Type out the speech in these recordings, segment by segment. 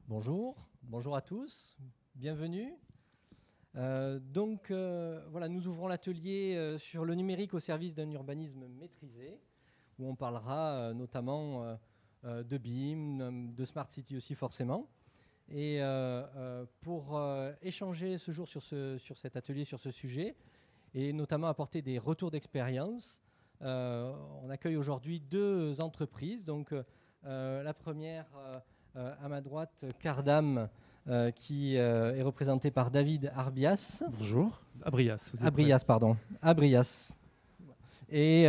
Bonjour à tous, bienvenue. Voilà, nous ouvrons l'atelier sur le numérique au service d'un urbanisme maîtrisé, où on parlera notamment de BIM, de Smart City aussi forcément. Et pour échanger ce jour sur cet atelier, sur ce sujet, et notamment apporter des retours d'expérience, on accueille aujourd'hui deux entreprises. Donc, la première, à ma droite, Cardam, qui est représenté par David Arbias. Bonjour. Abrias. Abrias, pardon. Abrias. Et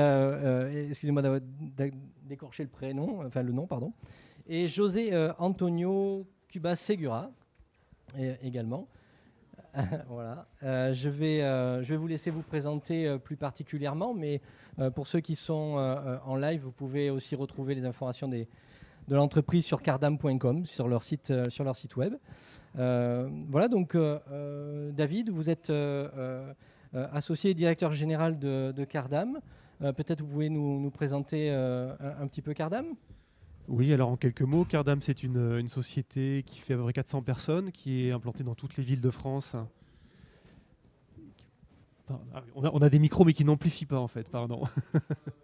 excusez-moi d'écorcher le prénom, enfin le nom, pardon. Et José Antonio Cubas Segura également. Voilà. Je vais vous laisser vous présenter plus particulièrement, mais pour ceux qui sont en live, vous pouvez aussi retrouver les informations de l'entreprise sur cardam.com, sur leur site web. Voilà, donc David, vous êtes associé et directeur général de Cardam. Peut-être vous pouvez nous présenter un petit peu Cardam ? Oui, alors en quelques mots, Cardam, c'est une société qui fait à peu près 400 personnes, qui est implantée dans toutes les villes de France. On a des micros, mais qui n'amplifient pas, en fait, pardon.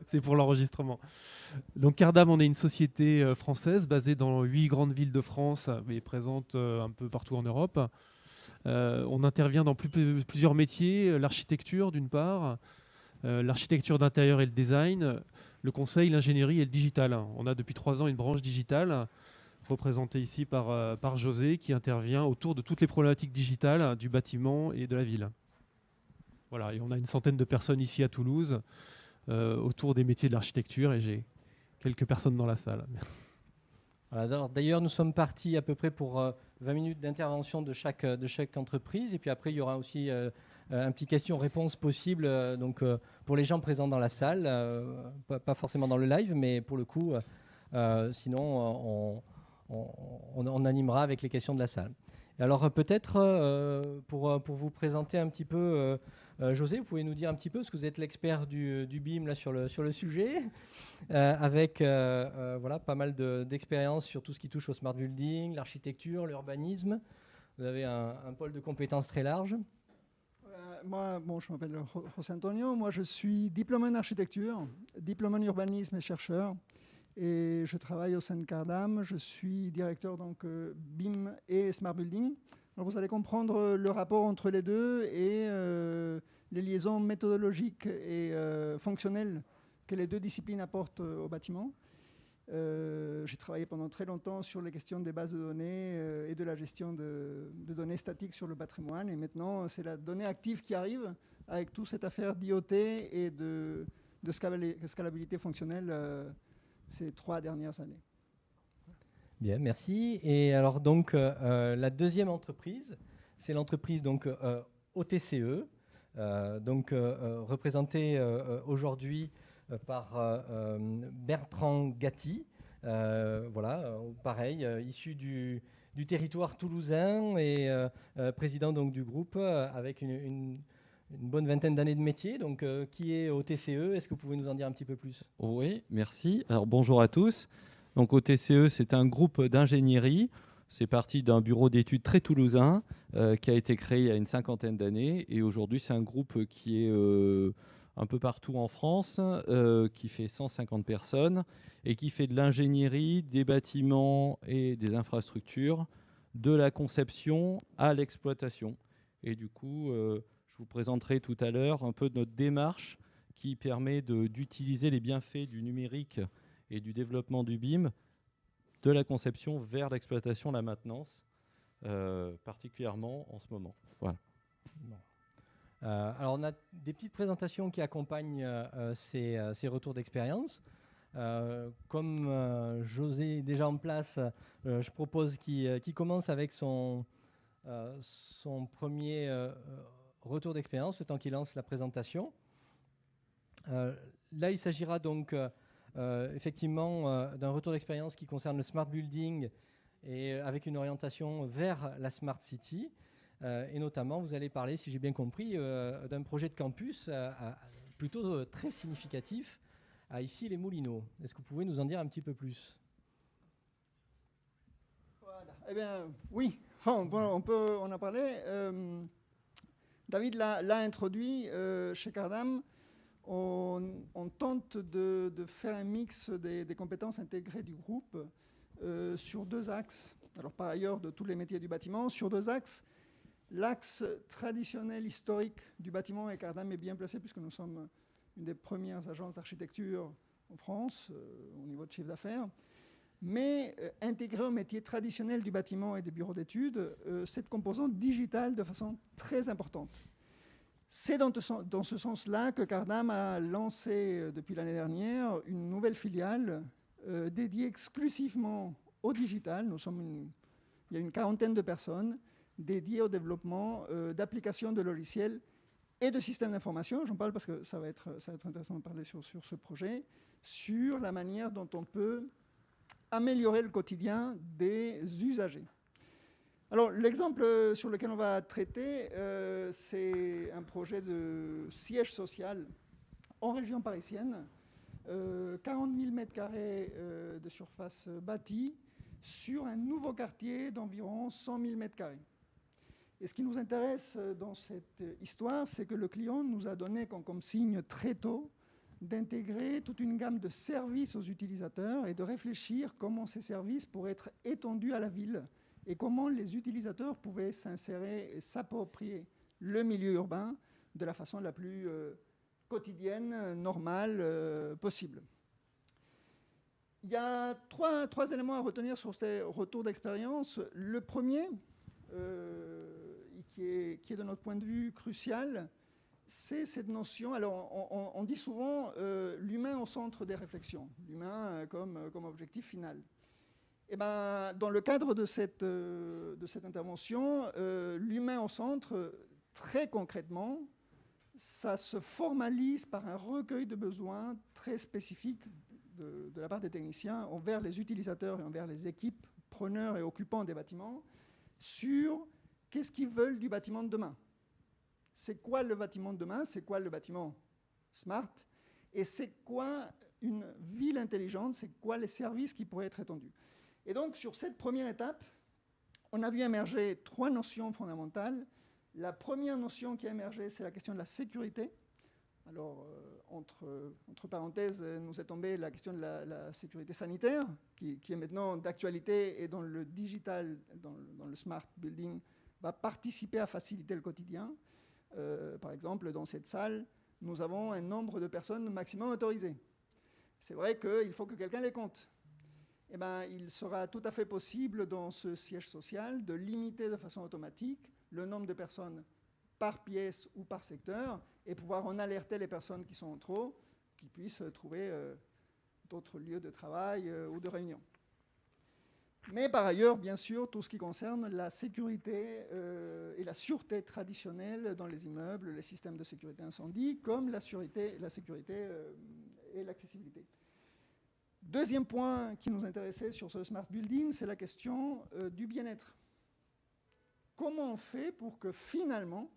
C'est pour l'enregistrement. Donc Cardam, on est une société française basée dans 8 grandes villes de France, mais présente un peu partout en Europe. On intervient dans plusieurs métiers, l'architecture d'une part, l'architecture d'intérieur et le design, le conseil, l'ingénierie et le digital. On a depuis 3 ans une branche digitale, représentée ici par José, qui intervient autour de toutes les problématiques digitales du bâtiment et de la ville. Voilà, et on a une centaine de personnes ici à Toulouse, autour des métiers de l'architecture, et j'ai quelques personnes dans la salle. Voilà, d'ailleurs, nous sommes partis à peu près pour 20 minutes d'intervention de chaque entreprise. Et puis après, il y aura aussi un petit question-réponse possible pour les gens présents dans la salle. Pas forcément dans le live, mais pour le coup, sinon, on animera avec les questions de la salle. Alors peut-être, pour vous présenter un petit peu, José, vous pouvez nous dire un petit peu, parce que vous êtes l'expert du BIM là, sur le sujet, avec voilà, pas mal d'expérience sur tout ce qui touche au smart building, l'architecture, l'urbanisme. Vous avez un pôle de compétences très large. Moi, je m'appelle José Antonio. Moi, je suis diplômé en architecture, diplômé en urbanisme et chercheur. Et je travaille au sein de Cardam. Je suis directeur donc BIM et Smart Building. Alors, vous allez comprendre le rapport entre les deux et les liaisons méthodologiques et fonctionnelles que les deux disciplines apportent au bâtiment. J'ai travaillé pendant très longtemps sur les questions des bases de données et de la gestion de données statiques sur le patrimoine. Et maintenant, c'est la donnée active qui arrive avec toute cette affaire d'IoT et de scalabilité fonctionnelle ces 3 dernières années. Bien, merci. Et alors donc, la deuxième entreprise, c'est l'entreprise donc OTCE, représentée aujourd'hui par Bertrand Gatti, voilà, pareil, issu du territoire toulousain et président donc du groupe avec une bonne vingtaine d'années de métier. Donc, qui est OTCE ? Est-ce que vous pouvez nous en dire un petit peu plus ? Oui, merci. Alors bonjour à tous. Donc OTCE, c'est un groupe d'ingénierie. C'est parti d'un bureau d'études très toulousain qui a été créé il y a une 50aine d'années. Et aujourd'hui, c'est un groupe qui est un peu partout en France, qui fait 150 personnes et qui fait de l'ingénierie, des bâtiments et des infrastructures, de la conception à l'exploitation. Et du coup, je vous présenterai tout à l'heure un peu notre démarche qui permet d'utiliser les bienfaits du numérique et du développement du BIM, de la conception vers l'exploitation, la maintenance, particulièrement en ce moment. Voilà. Bon. Alors, on a des petites présentations qui accompagnent ces retours d'expérience. Comme José est déjà en place, je propose qu'il commence avec son premier retour d'expérience, le temps qu'il lance la présentation. Là, il s'agira donc effectivement d'un retour d'expérience qui concerne le smart building et avec une orientation vers la smart city. Et notamment, vous allez parler, si j'ai bien compris, d'un projet de campus plutôt très significatif à Issy-les-Moulineaux. Est-ce que vous pouvez nous en dire un petit peu plus ? Voilà. Eh bien, oui. Enfin, on peut en parler. David l'a introduit chez Cardam. On tente de faire un mix des compétences intégrées du groupe sur 2 axes. Alors, par ailleurs, de tous les métiers du bâtiment, sur 2 axes. L'axe traditionnel, historique du bâtiment, et Cardam est bien placé puisque nous sommes une des premières agences d'architecture en France au niveau de chiffre d'affaires. Mais intégrer au métier traditionnel du bâtiment et des bureaux d'études cette composante digitale de façon très importante. C'est dans ce sens-là que Cardam a lancé depuis l'année dernière une nouvelle filiale dédiée exclusivement au digital. Il y a une 40aine de personnes dédiées au développement d'applications de logiciels et de systèmes d'information. J'en parle parce que ça va être intéressant de parler sur ce projet, sur la manière dont on peut améliorer le quotidien des usagers. Alors, l'exemple sur lequel on va traiter, c'est un projet de siège social en région parisienne, 40 000 m² de surface bâtie sur un nouveau quartier d'environ 100 000 m². Et ce qui nous intéresse dans cette histoire, c'est que le client nous a donné comme signe très tôt d'intégrer toute une gamme de services aux utilisateurs et de réfléchir comment ces services pourraient être étendus à la ville et comment les utilisateurs pouvaient s'insérer et s'approprier le milieu urbain de la façon la plus quotidienne, normale possible. Il y a trois éléments à retenir sur ces retours d'expérience. Le premier, qui est de notre point de vue crucial, c'est cette notion, alors on dit souvent l'humain au centre des réflexions, l'humain comme objectif final. Et ben, dans le cadre de cette intervention, l'humain au centre, très concrètement, ça se formalise par un recueil de besoins très spécifiques de la part des techniciens envers les utilisateurs et envers les équipes preneurs et occupants des bâtiments sur qu'est-ce qu'ils veulent du bâtiment de demain. C'est quoi le bâtiment de demain? C'est quoi le bâtiment smart? Et c'est quoi une ville intelligente? C'est quoi les services qui pourraient être étendus? Et donc, sur cette première étape, on a vu émerger 3 notions fondamentales. La première notion qui a émergé, c'est la question de la sécurité. Alors, entre parenthèses, nous est tombée la question de la sécurité sanitaire, qui est maintenant d'actualité et dont le digital, dans le smart building, va participer à faciliter le quotidien. Par exemple, dans cette salle, nous avons un nombre de personnes maximum autorisées. C'est vrai qu'il faut que quelqu'un les compte. Eh ben, il sera tout à fait possible dans ce siège social de limiter de façon automatique le nombre de personnes par pièce ou par secteur et pouvoir en alerter les personnes qui sont en trop, qui puissent trouver d'autres lieux de travail ou de réunion. Mais par ailleurs, bien sûr, tout ce qui concerne la sécurité et la sûreté traditionnelle dans les immeubles, les systèmes de sécurité incendie, comme la sécurité et l'accessibilité. Deuxième point qui nous intéressait sur ce smart building, c'est la question du bien-être. Comment on fait pour que finalement,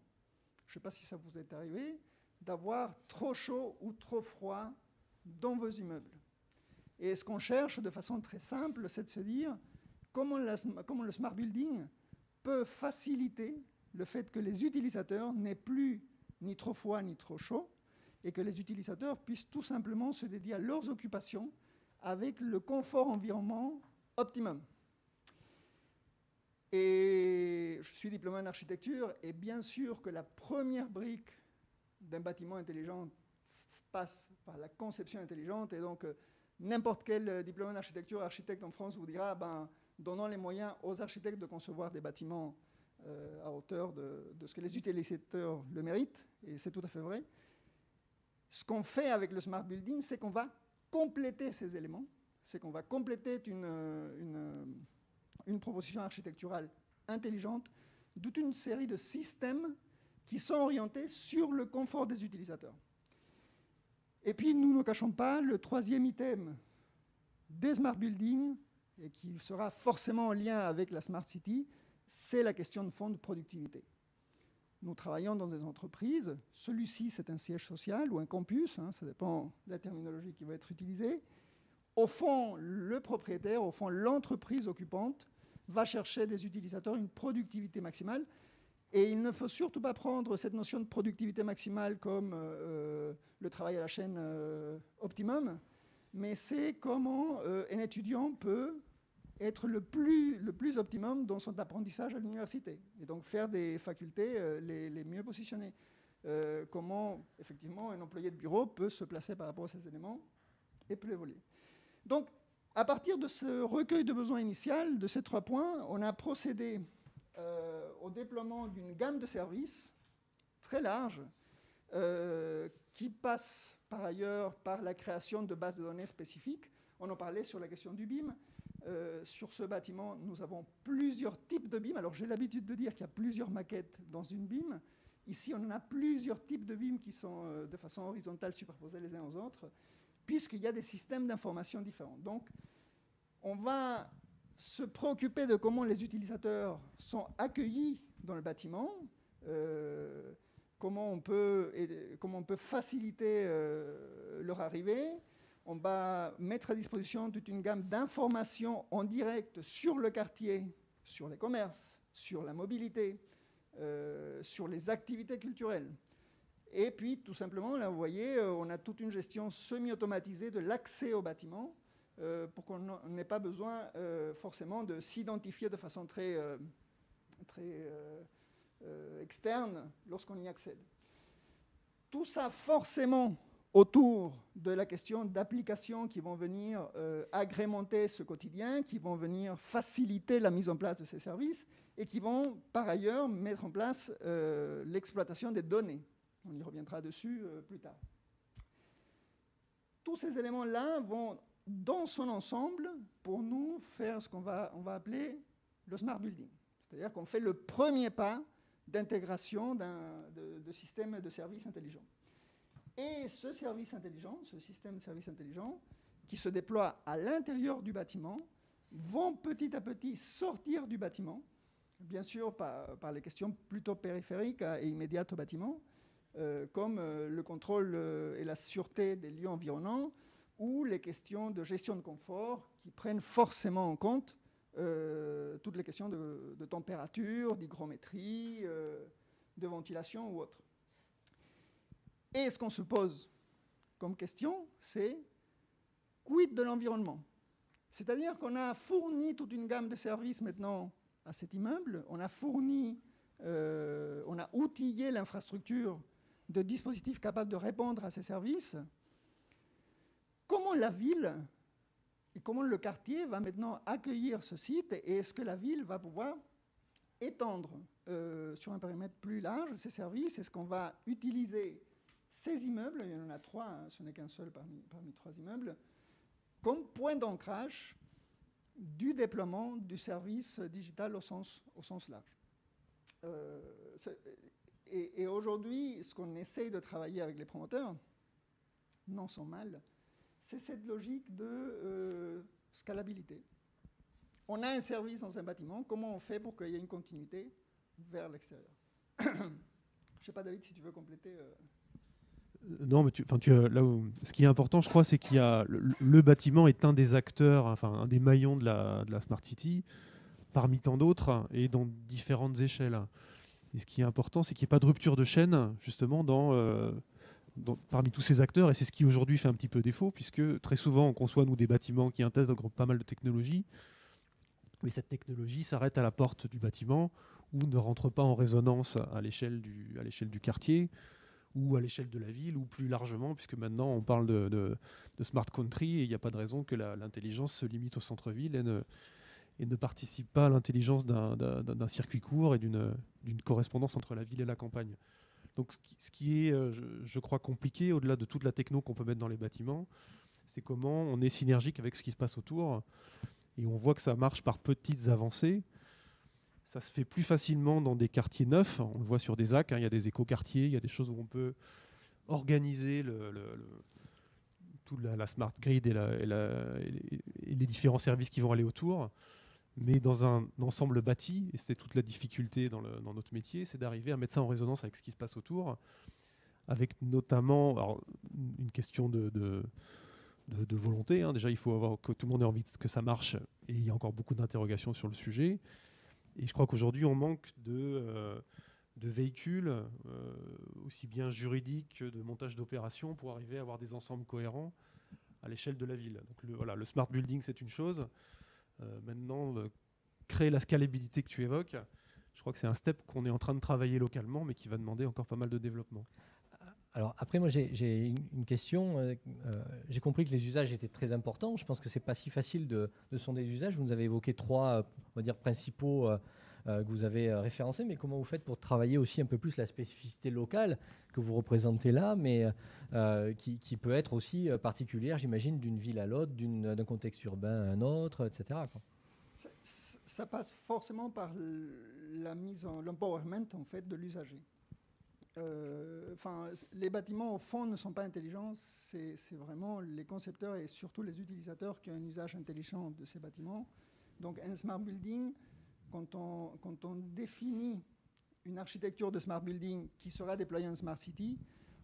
je ne sais pas si ça vous est arrivé, d'avoir trop chaud ou trop froid dans vos immeubles? Et ce qu'on cherche de façon très simple, c'est de se dire comment le smart building peut faciliter le fait que les utilisateurs n'aient plus ni trop froid ni trop chaud et que les utilisateurs puissent tout simplement se dédier à leurs occupations avec le confort environnement optimum. Et je suis diplômé en architecture, et bien sûr que la première brique d'un bâtiment intelligent passe par la conception intelligente, et donc n'importe quel diplômé en architecture, architecte en France vous dira, donnons les moyens aux architectes de concevoir des bâtiments à hauteur de ce que les utilisateurs le méritent, et c'est tout à fait vrai. Ce qu'on fait avec le smart building, c'est qu'on va compléter ces éléments, c'est qu'on va compléter une proposition architecturale intelligente de toute une série de systèmes qui sont orientés sur le confort des utilisateurs. Et puis, nous ne cachons pas, le troisième item des smart buildings, et qui sera forcément en lien avec la smart city, c'est la question de fonds de productivité. Nous travaillons dans des entreprises. Celui-ci, c'est un siège social ou un campus, ça dépend de la terminologie qui va être utilisée. Au fond, le propriétaire, au fond, l'entreprise occupante va chercher des utilisateurs une productivité maximale. Et il ne faut surtout pas prendre cette notion de productivité maximale comme le travail à la chaîne optimum, mais c'est comment un étudiant peut être le plus optimum dans son apprentissage à l'université, et donc faire des facultés les mieux positionnées. Comment, effectivement, un employé de bureau peut se placer par rapport à ces éléments et peut évoluer. Donc, à partir de ce recueil de besoins initial, de ces 3 points, on a procédé au déploiement d'une gamme de services très large qui passe par ailleurs par la création de bases de données spécifiques. On en parlait sur la question du BIM. Sur ce bâtiment, nous avons plusieurs types de BIM. Alors j'ai l'habitude de dire qu'il y a plusieurs maquettes dans une BIM. Ici, on en a plusieurs types de BIM qui sont de façon horizontale superposés les uns aux autres, puisqu'il y a des systèmes d'information différents. Donc, on va se préoccuper de comment les utilisateurs sont accueillis dans le bâtiment, comment on peut faciliter leur arrivée. On va mettre à disposition toute une gamme d'informations en direct sur le quartier, sur les commerces, sur la mobilité, sur les activités culturelles. Et puis, tout simplement, là, vous voyez, on a toute une gestion semi-automatisée de l'accès au bâtiment, pour qu'on n'ait pas besoin forcément de s'identifier de façon très externe lorsqu'on y accède. Tout ça forcément autour de la question d'applications qui vont venir agrémenter ce quotidien, qui vont venir faciliter la mise en place de ces services et qui vont par ailleurs mettre en place l'exploitation des données. On y reviendra dessus plus tard. Tous ces éléments-là vont dans son ensemble, pour nous, faire ce qu'on va appeler le smart building. C'est-à-dire qu'on fait le premier pas d'intégration de systèmes de services intelligents. Et ce service intelligent, ce système de services intelligents, qui se déploie à l'intérieur du bâtiment, vont petit à petit sortir du bâtiment, bien sûr par les questions plutôt périphériques et immédiates au bâtiment, comme le contrôle et la sûreté des lieux environnants, ou les questions de gestion de confort qui prennent forcément en compte toutes les questions de température, d'hygrométrie, de ventilation ou autre. Et ce qu'on se pose comme question, c'est quid de l'environnement? C'est-à-dire qu'on a fourni toute une gamme de services maintenant à cet immeuble, on a outillé l'infrastructure de dispositifs capables de répondre à ces services. Comment la ville et comment le quartier va maintenant accueillir ce site, et est-ce que la ville va pouvoir étendre sur un périmètre plus large ces services? Est-ce qu'on va utiliser ces immeubles, il y en a 3, hein, ce n'est qu'un seul parmi 3 immeubles, comme point d'ancrage du déploiement du service digital au sens large. Et aujourd'hui, ce qu'on essaye de travailler avec les promoteurs, non sans mal, c'est cette logique de scalabilité. On a un service dans un bâtiment, comment on fait pour qu'il y ait une continuité vers l'extérieur? Je ne sais pas, David, si tu veux compléter. Non, mais ce qui est important, je crois, c'est qu'il y a le bâtiment est un des acteurs, enfin un des maillons de la Smart City, parmi tant d'autres, et dans différentes échelles. Et ce qui est important, c'est qu'il n'y ait pas de rupture de chaîne, justement, parmi tous ces acteurs, et c'est ce qui aujourd'hui fait un petit peu défaut, puisque très souvent on conçoit, nous, des bâtiments qui intègrent pas mal de technologies, mais cette technologie s'arrête à la porte du bâtiment, ou ne rentre pas en résonance à l'échelle du quartier, ou à l'échelle de la ville, ou plus largement, puisque maintenant on parle de smart country, et il n'y a pas de raison que l'intelligence se limite au centre-ville et ne participe pas à l'intelligence d'un circuit court et d'une correspondance entre la ville et la campagne. Donc ce qui est, je crois, compliqué, au-delà de toute la techno qu'on peut mettre dans les bâtiments, c'est comment on est synergique avec ce qui se passe autour. Et on voit que ça marche par petites avancées. Ça se fait plus facilement dans des quartiers neufs. On le voit sur des AC, hein, il y a des éco-quartiers, il y a des choses où on peut organiser toute la smart grid et les différents services qui vont aller autour. Mais dans un ensemble bâti, et c'est toute la difficulté dans notre métier, c'est d'arriver à mettre ça en résonance avec ce qui se passe autour, avec notamment une question de de volonté. Hein. Déjà, il faut avoir que tout le monde ait envie que ça marche, et il y a encore beaucoup d'interrogations sur le sujet. Et je crois qu'aujourd'hui, on manque de véhicules, aussi bien juridiques que de montage d'opérations, pour arriver à avoir des ensembles cohérents à l'échelle de la ville. Donc le smart building, c'est une chose. Maintenant, créer la scalabilité que tu évoques, je crois que c'est un step qu'on est en train de travailler localement, mais qui va demander encore pas mal de développement. Alors après, moi j'ai une question. J'ai compris que les usages étaient très importants. Je pense que c'est pas si facile de sonder les usages. Vous nous avez évoqué 3, on va dire, principaux que vous avez référencés, mais comment vous faites pour travailler aussi un peu plus la spécificité locale que vous représentez là, mais qui peut être aussi particulière, j'imagine, d'une ville à l'autre, d'un contexte urbain à un autre, etc. quoi. Ça passe forcément par l'empowerment en fait, de l'usager. Les bâtiments, au fond, ne sont pas intelligents. C'est vraiment les concepteurs et surtout les utilisateurs qui ont un usage intelligent de ces bâtiments. Donc, un smart building, quand on définit une architecture de smart building qui sera déployée en smart city,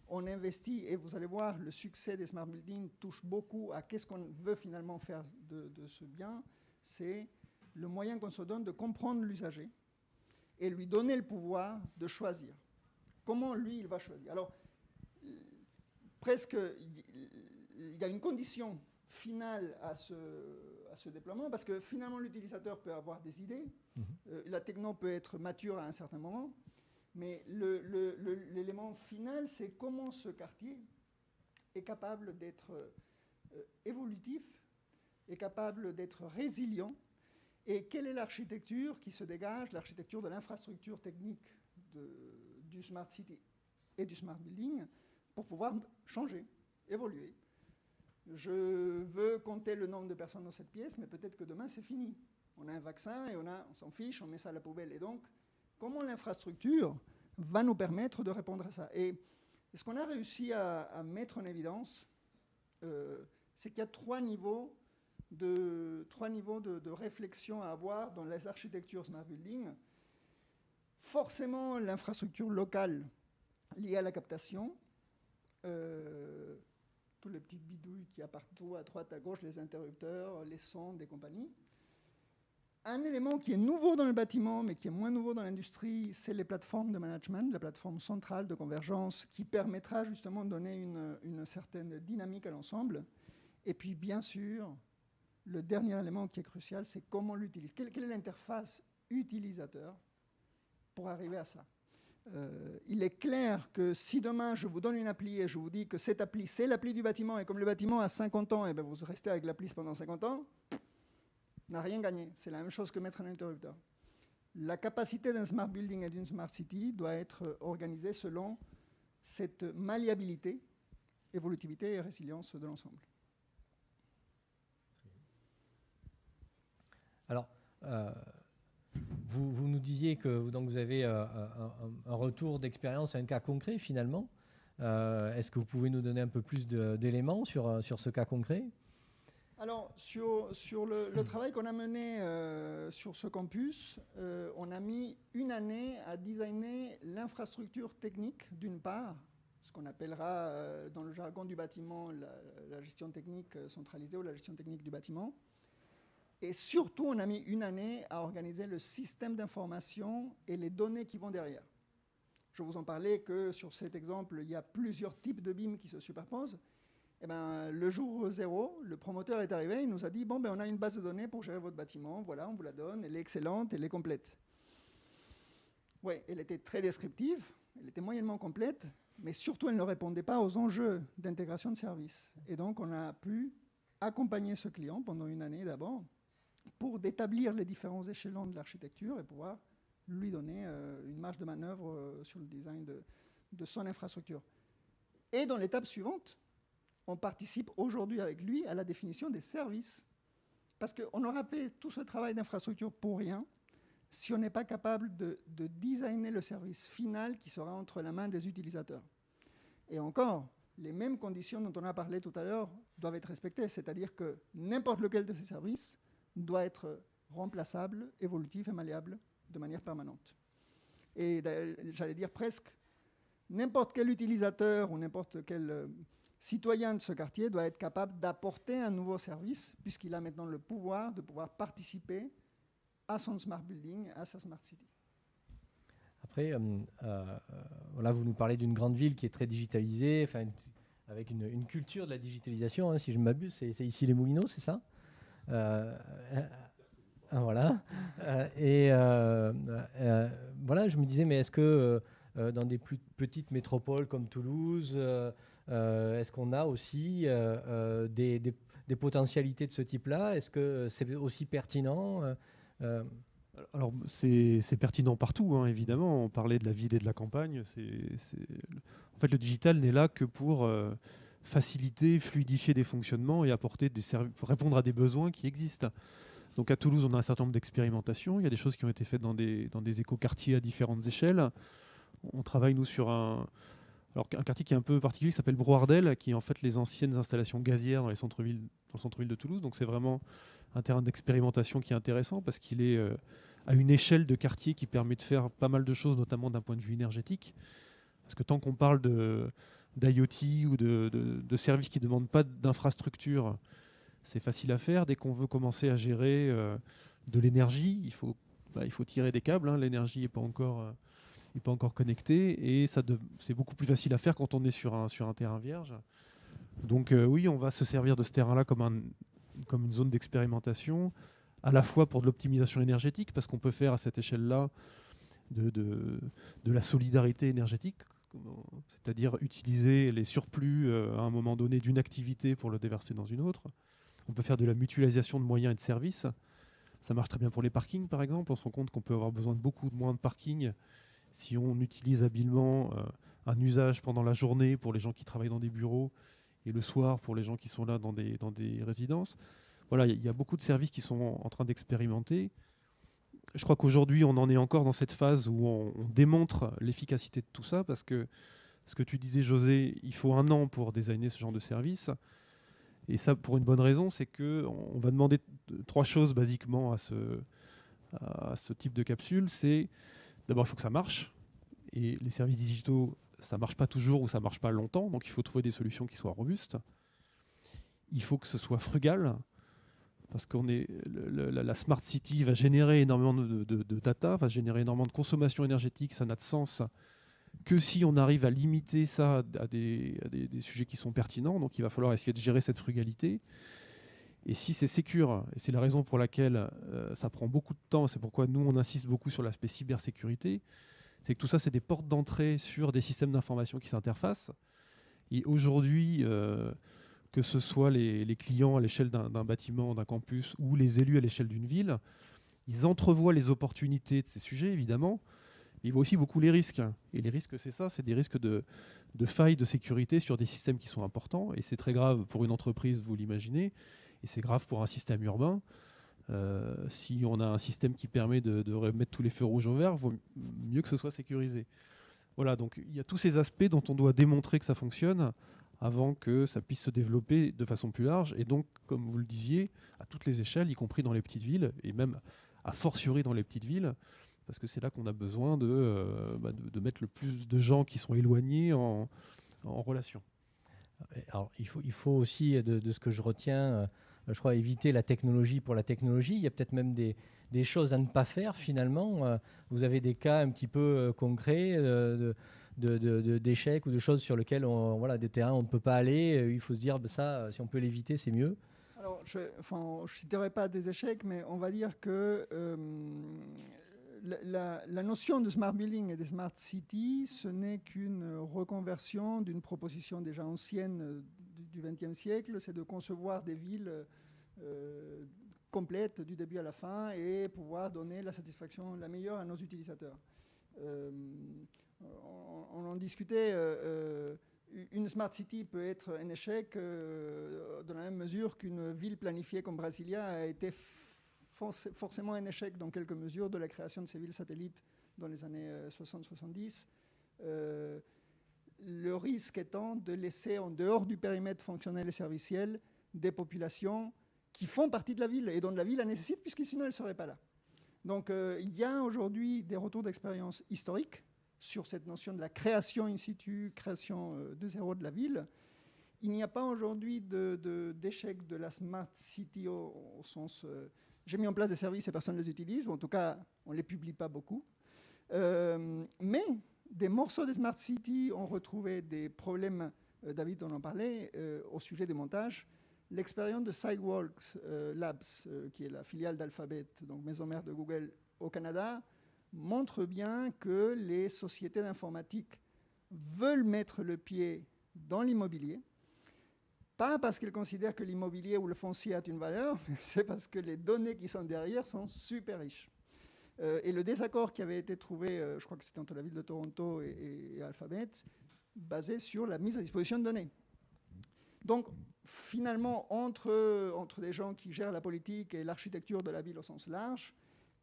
on investit, et vous allez voir, le succès des smart buildings touche beaucoup à qu'est-ce qu'on veut finalement faire de ce bien. C'est le moyen qu'on se donne de comprendre l'usager et lui donner le pouvoir de choisir. Comment lui, il va choisir? Alors, presque, il y a une condition finale à ce déploiement, parce que finalement, l'utilisateur peut avoir des idées, la techno peut être mature à un certain moment, mais l'élément final, c'est comment ce quartier est capable d'être évolutif, est capable d'être résilient, et quelle est l'architecture qui se dégage, l'architecture de l'infrastructure technique du Smart City et du Smart Building pour pouvoir changer, évoluer. Je veux compter le nombre de personnes dans cette pièce, mais peut-être que demain, c'est fini. On a un vaccin et on s'en fiche, on met ça à la poubelle. Et donc, comment l'infrastructure va nous permettre de répondre à ça? Et ce qu'on a réussi à mettre en évidence, c'est qu'il y a trois niveaux de réflexion à avoir dans les architectures Smart Building. Forcément, l'infrastructure locale liée à la captation, tous les petits bidouilles qu'il y a partout, à droite, à gauche, les interrupteurs, les sondes et compagnie. Un élément qui est nouveau dans le bâtiment, mais qui est moins nouveau dans l'industrie, c'est les plateformes de management, la plateforme centrale de convergence, qui permettra justement de donner une certaine dynamique à l'ensemble. Et puis, bien sûr, le dernier élément qui est crucial, c'est comment l'utiliser. Quelle est l'interface utilisateur pour arriver à ça? Il est clair que si demain je vous donne une appli et je vous dis que cette appli, c'est l'appli du bâtiment, et comme le bâtiment a 50 ans, et bien vous restez avec l'appli pendant 50 ans, n'a rien gagné. C'est la même chose que mettre un interrupteur. La capacité d'un smart building et d'une smart city doit être organisée selon cette malléabilité, évolutivité et résilience de l'ensemble. Alors, vous nous disiez que donc, vous avez un retour d'expérience, un cas concret finalement. Est-ce que vous pouvez nous donner un peu plus d'éléments sur ce cas concret? Alors, sur le travail qu'on a mené sur ce campus, on a mis une année à designer l'infrastructure technique, d'une part, ce qu'on appellera dans le jargon du bâtiment la gestion technique centralisée ou la gestion technique du bâtiment. Et surtout, on a mis une année à organiser le système d'information et les données qui vont derrière. Je vous en parlais que sur cet exemple, il y a plusieurs types de BIM qui se superposent. Eh ben, le jour 0, le promoteur est arrivé, il nous a dit « Bon, ben, on a une base de données pour gérer votre bâtiment, voilà, on vous la donne, elle est excellente, elle est complète. » Oui, elle était très descriptive, elle était moyennement complète, mais surtout, elle ne répondait pas aux enjeux d'intégration de services. Et donc, on a pu accompagner ce client pendant une année d'abord, pour d'établir les différents échelons de l'architecture et pouvoir lui donner une marge de manœuvre sur le design de son infrastructure. Et dans l'étape suivante, on participe aujourd'hui avec lui à la définition des services. Parce qu'on aura fait tout ce travail d'infrastructure pour rien si on n'est pas capable de designer le service final qui sera entre la main des utilisateurs. Et encore, les mêmes conditions dont on a parlé tout à l'heure doivent être respectées, c'est-à-dire que n'importe lequel de ces services doit être remplaçable, évolutif et malléable de manière permanente. Et j'allais dire presque, n'importe quel utilisateur ou n'importe quel citoyen de ce quartier doit être capable d'apporter un nouveau service, puisqu'il a maintenant le pouvoir de pouvoir participer à son smart building, à sa smart city. Après, voilà, vous nous parlez d'une grande ville qui est très digitalisée, avec une culture de la digitalisation, hein, si je ne m'abuse. C'est ici les Moulineaux, c'est ça? Voilà. Voilà, je me disais, mais est-ce que dans des plus petites métropoles comme Toulouse, est-ce qu'on a aussi des potentialités de ce type-là? Est-ce que c'est aussi pertinent? Alors, c'est pertinent partout, hein, évidemment. On parlait de la ville et de la campagne. En fait, le digital n'est là que pour faciliter, fluidifier des fonctionnements et apporter des services, pour répondre à des besoins qui existent. Donc, à Toulouse, on a un certain nombre d'expérimentations. Il y a des choses qui ont été faites dans des écoquartiers à différentes échelles. On travaille, nous, sur un quartier qui est un peu particulier, qui s'appelle Brouardel, qui est en fait les anciennes installations gazières dans le centre-ville de Toulouse. Donc, c'est vraiment un terrain d'expérimentation qui est intéressant parce qu'il est à une échelle de quartier qui permet de faire pas mal de choses, notamment d'un point de vue énergétique. Parce que tant qu'on parle d'IoT ou de services qui ne demandent pas d'infrastructure, c'est facile à faire. Dès qu'on veut commencer à gérer de l'énergie, il faut tirer des câbles. Hein. L'énergie n'est pas encore connectée et c'est beaucoup plus facile à faire quand on est sur un terrain vierge. Donc oui, on va se servir de ce terrain-là comme une zone d'expérimentation, à la fois pour de l'optimisation énergétique, parce qu'on peut faire à cette échelle-là de la solidarité énergétique, c'est-à-dire utiliser les surplus à un moment donné d'une activité pour le déverser dans une autre. On peut faire de la mutualisation de moyens et de services. Ça marche très bien pour les parkings, par exemple. On se rend compte qu'on peut avoir besoin de beaucoup moins de parkings si on utilise habilement un usage pendant la journée pour les gens qui travaillent dans des bureaux et le soir pour les gens qui sont là dans des résidences. Voilà, il y a beaucoup de services qui sont en train d'expérimenter. Je crois qu'aujourd'hui, on en est encore dans cette phase où on démontre l'efficacité de tout ça, parce que ce que tu disais, José, il faut 1 an pour designer ce genre de service. Et ça, pour une bonne raison, c'est qu'on va demander 3 choses basiquement à ce type de capsule. C'est d'abord, il faut que ça marche. Et les services digitaux, ça ne marche pas toujours ou ça ne marche pas longtemps. Donc, il faut trouver des solutions qui soient robustes. Il faut que ce soit frugal, parce que la Smart City va générer énormément de data, va générer énormément de consommation énergétique. Ça n'a de sens que si on arrive à limiter ça à des sujets qui sont pertinents. Donc, il va falloir essayer de gérer cette frugalité. Et si c'est sécure, et c'est la raison pour laquelle ça prend beaucoup de temps, c'est pourquoi nous, on insiste beaucoup sur l'aspect cybersécurité, c'est que tout ça, c'est des portes d'entrée sur des systèmes d'information qui s'interfacent. Et aujourd'hui, que ce soit les clients à l'échelle d'un bâtiment, d'un campus, ou les élus à l'échelle d'une ville, ils entrevoient les opportunités de ces sujets, évidemment. Ils voient aussi beaucoup les risques. Et les risques, c'est ça, c'est des risques de failles de sécurité sur des systèmes qui sont importants. Et c'est très grave pour une entreprise, vous l'imaginez. Et c'est grave pour un système urbain. Si on a un système qui permet de remettre tous les feux rouges au vert, il vaut mieux que ce soit sécurisé. Voilà, donc il y a tous ces aspects dont on doit démontrer que ça fonctionne avant que ça puisse se développer de façon plus large. Et donc, comme vous le disiez, à toutes les échelles, y compris dans les petites villes, et même a fortiori dans les petites villes, parce que c'est là qu'on a besoin de mettre le plus de gens qui sont éloignés en relation. Alors, il faut aussi, de ce que je retiens, je crois, éviter la technologie pour la technologie. Il y a peut-être même des choses à ne pas faire, finalement. Vous avez des cas un petit peu concrets d'échecs ou de choses sur lesquelles, des terrains, on ne peut pas aller. Il faut se dire, ça, si on peut l'éviter, c'est mieux. Alors, je ne citerai pas des échecs, mais on va dire que la notion de smart building et de smart city, ce n'est qu'une reconversion d'une proposition déjà ancienne du XXe siècle, c'est de concevoir des villes complètes du début à la fin et pouvoir donner la satisfaction la meilleure à nos utilisateurs. On en discutait, une smart city peut être un échec dans la même mesure qu'une ville planifiée comme Brasilia a été forcément un échec dans quelques mesures de la création de ces villes satellites dans les années 60-70. Le risque étant de laisser en dehors du périmètre fonctionnel et serviciel des populations qui font partie de la ville et dont la ville la nécessite, puisque sinon elle ne serait pas là. Donc il y a aujourd'hui des retours d'expérience historiques sur cette notion de la création in situ, création de zéro de la ville. il n'y a pas aujourd'hui d'échec de la Smart City au sens... j'ai mis en place des services et personne ne les utilise, ou en tout cas, on ne les publie pas beaucoup. Mais des morceaux de Smart City ont retrouvé des problèmes, David on en parlait, au sujet des montages. L'expérience de Sidewalks Labs, qui est la filiale d'Alphabet, donc maison mère de Google au Canada, montre bien que les sociétés d'informatique veulent mettre le pied dans l'immobilier, pas parce qu'elles considèrent que l'immobilier ou le foncier a une valeur, mais c'est parce que les données qui sont derrière sont super riches. Et le désaccord qui avait été trouvé, je crois que c'était entre la ville de Toronto et Alphabet, basé sur la mise à disposition de données. Donc, finalement, entre des gens qui gèrent la politique et l'architecture de la ville au sens large,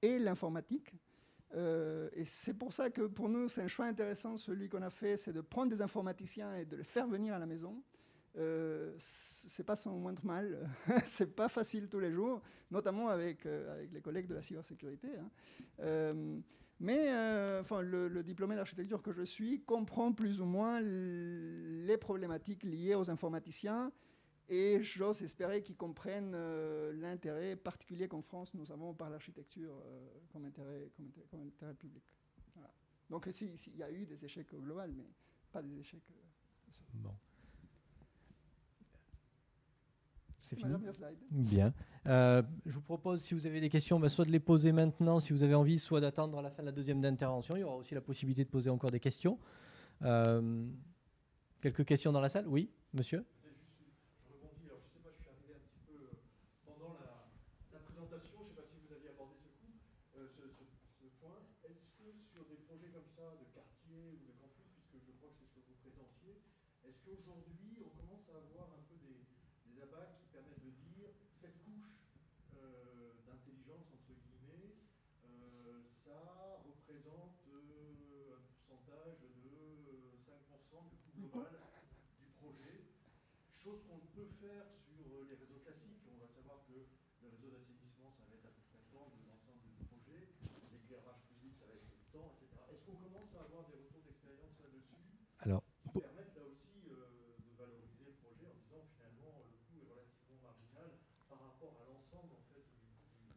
et l'informatique, et c'est pour ça que pour nous, c'est un choix intéressant, celui qu'on a fait, c'est de prendre des informaticiens et de les faire venir à la maison. C'est pas sans moindre mal, c'est pas facile tous les jours, notamment avec les collègues de la cybersécurité. Mais le diplômé d'architecture que je suis comprend plus ou moins les problématiques liées aux informaticiens, et j'ose espérer qu'ils comprennent l'intérêt particulier qu'en France nous avons par l'architecture comme intérêt public. Voilà. Donc il y a eu des échecs au global, mais pas des échecs. Bon. C'est fini. Slide. Bien. Je vous propose, si vous avez des questions, soit de les poser maintenant, si vous avez envie, soit d'attendre à la fin de la deuxième intervention. Il y aura aussi la possibilité de poser encore des questions. Quelques questions dans la salle? Oui, monsieur? Je rebondis. Alors, je ne sais pas, je suis arrivé un petit peu pendant la présentation. Je ne sais pas si vous aviez abordé ce point. Est-ce que sur des projets comme ça, de quartier ou de campus, puisque je crois que c'est ce que vous présentiez, est-ce qu'aujourd'hui, on commence à avoir un peu des abats qui permettent de dire cette couche d'intelligence, entre guillemets, ça représente un pourcentage de 5% du coût global du projet, chose qu'on peut faire sur les réseaux classiques. On va savoir que le réseau d'assainissement, ça va être à peu près tant de l'ensemble du projet, l'éclairage public, ça va être tant, etc. Est-ce qu'on commence à avoir des retours d'expérience là-dessus qui permettent là aussi de valoriser le projet en disant finalement le coût est relativement marginal par rapport à l'ensemble en fait du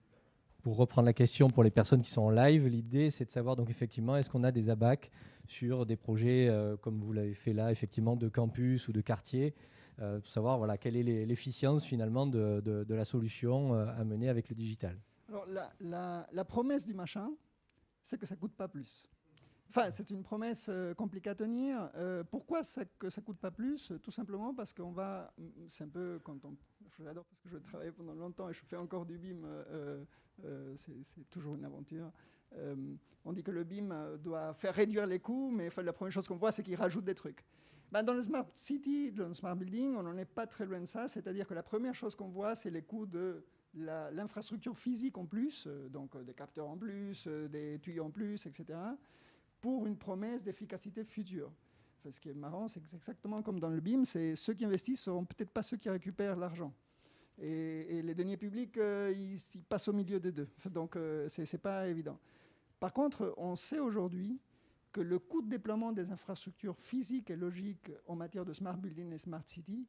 Pour reprendre la question pour les personnes qui sont en live, l'idée c'est de savoir donc effectivement est-ce qu'on a des abacs sur des projets comme vous l'avez fait là, effectivement de campus ou de quartier, pour savoir voilà, quelle est l'efficience finalement de la solution à mener avec le digital. Alors la promesse du machin, c'est que ça ne coûte pas plus. Enfin, c'est une promesse compliquée à tenir. Pourquoi que ça ne coûte pas plus? Tout simplement parce qu'on va... C'est un peu quand on... Je l'adore parce que je travaille pendant longtemps et je fais encore du BIM. C'est toujours une aventure. On dit que le BIM doit faire réduire les coûts, mais la première chose qu'on voit, c'est qu'il rajoute des trucs. Dans le Smart City, dans le Smart Building, on n'en est pas très loin de ça. C'est-à-dire que la première chose qu'on voit, c'est les coûts de l'infrastructure physique en plus, donc des capteurs en plus, des tuyaux en plus, etc., pour une promesse d'efficacité future. Enfin, ce qui est marrant, c'est que c'est exactement comme dans le BIM, c'est ceux qui investissent ne seront peut-être pas ceux qui récupèrent l'argent. Et les deniers publics, ils passent au milieu des deux. Donc, ce n'est pas évident. Par contre, on sait aujourd'hui que le coût de déploiement des infrastructures physiques et logiques en matière de Smart Building et Smart City,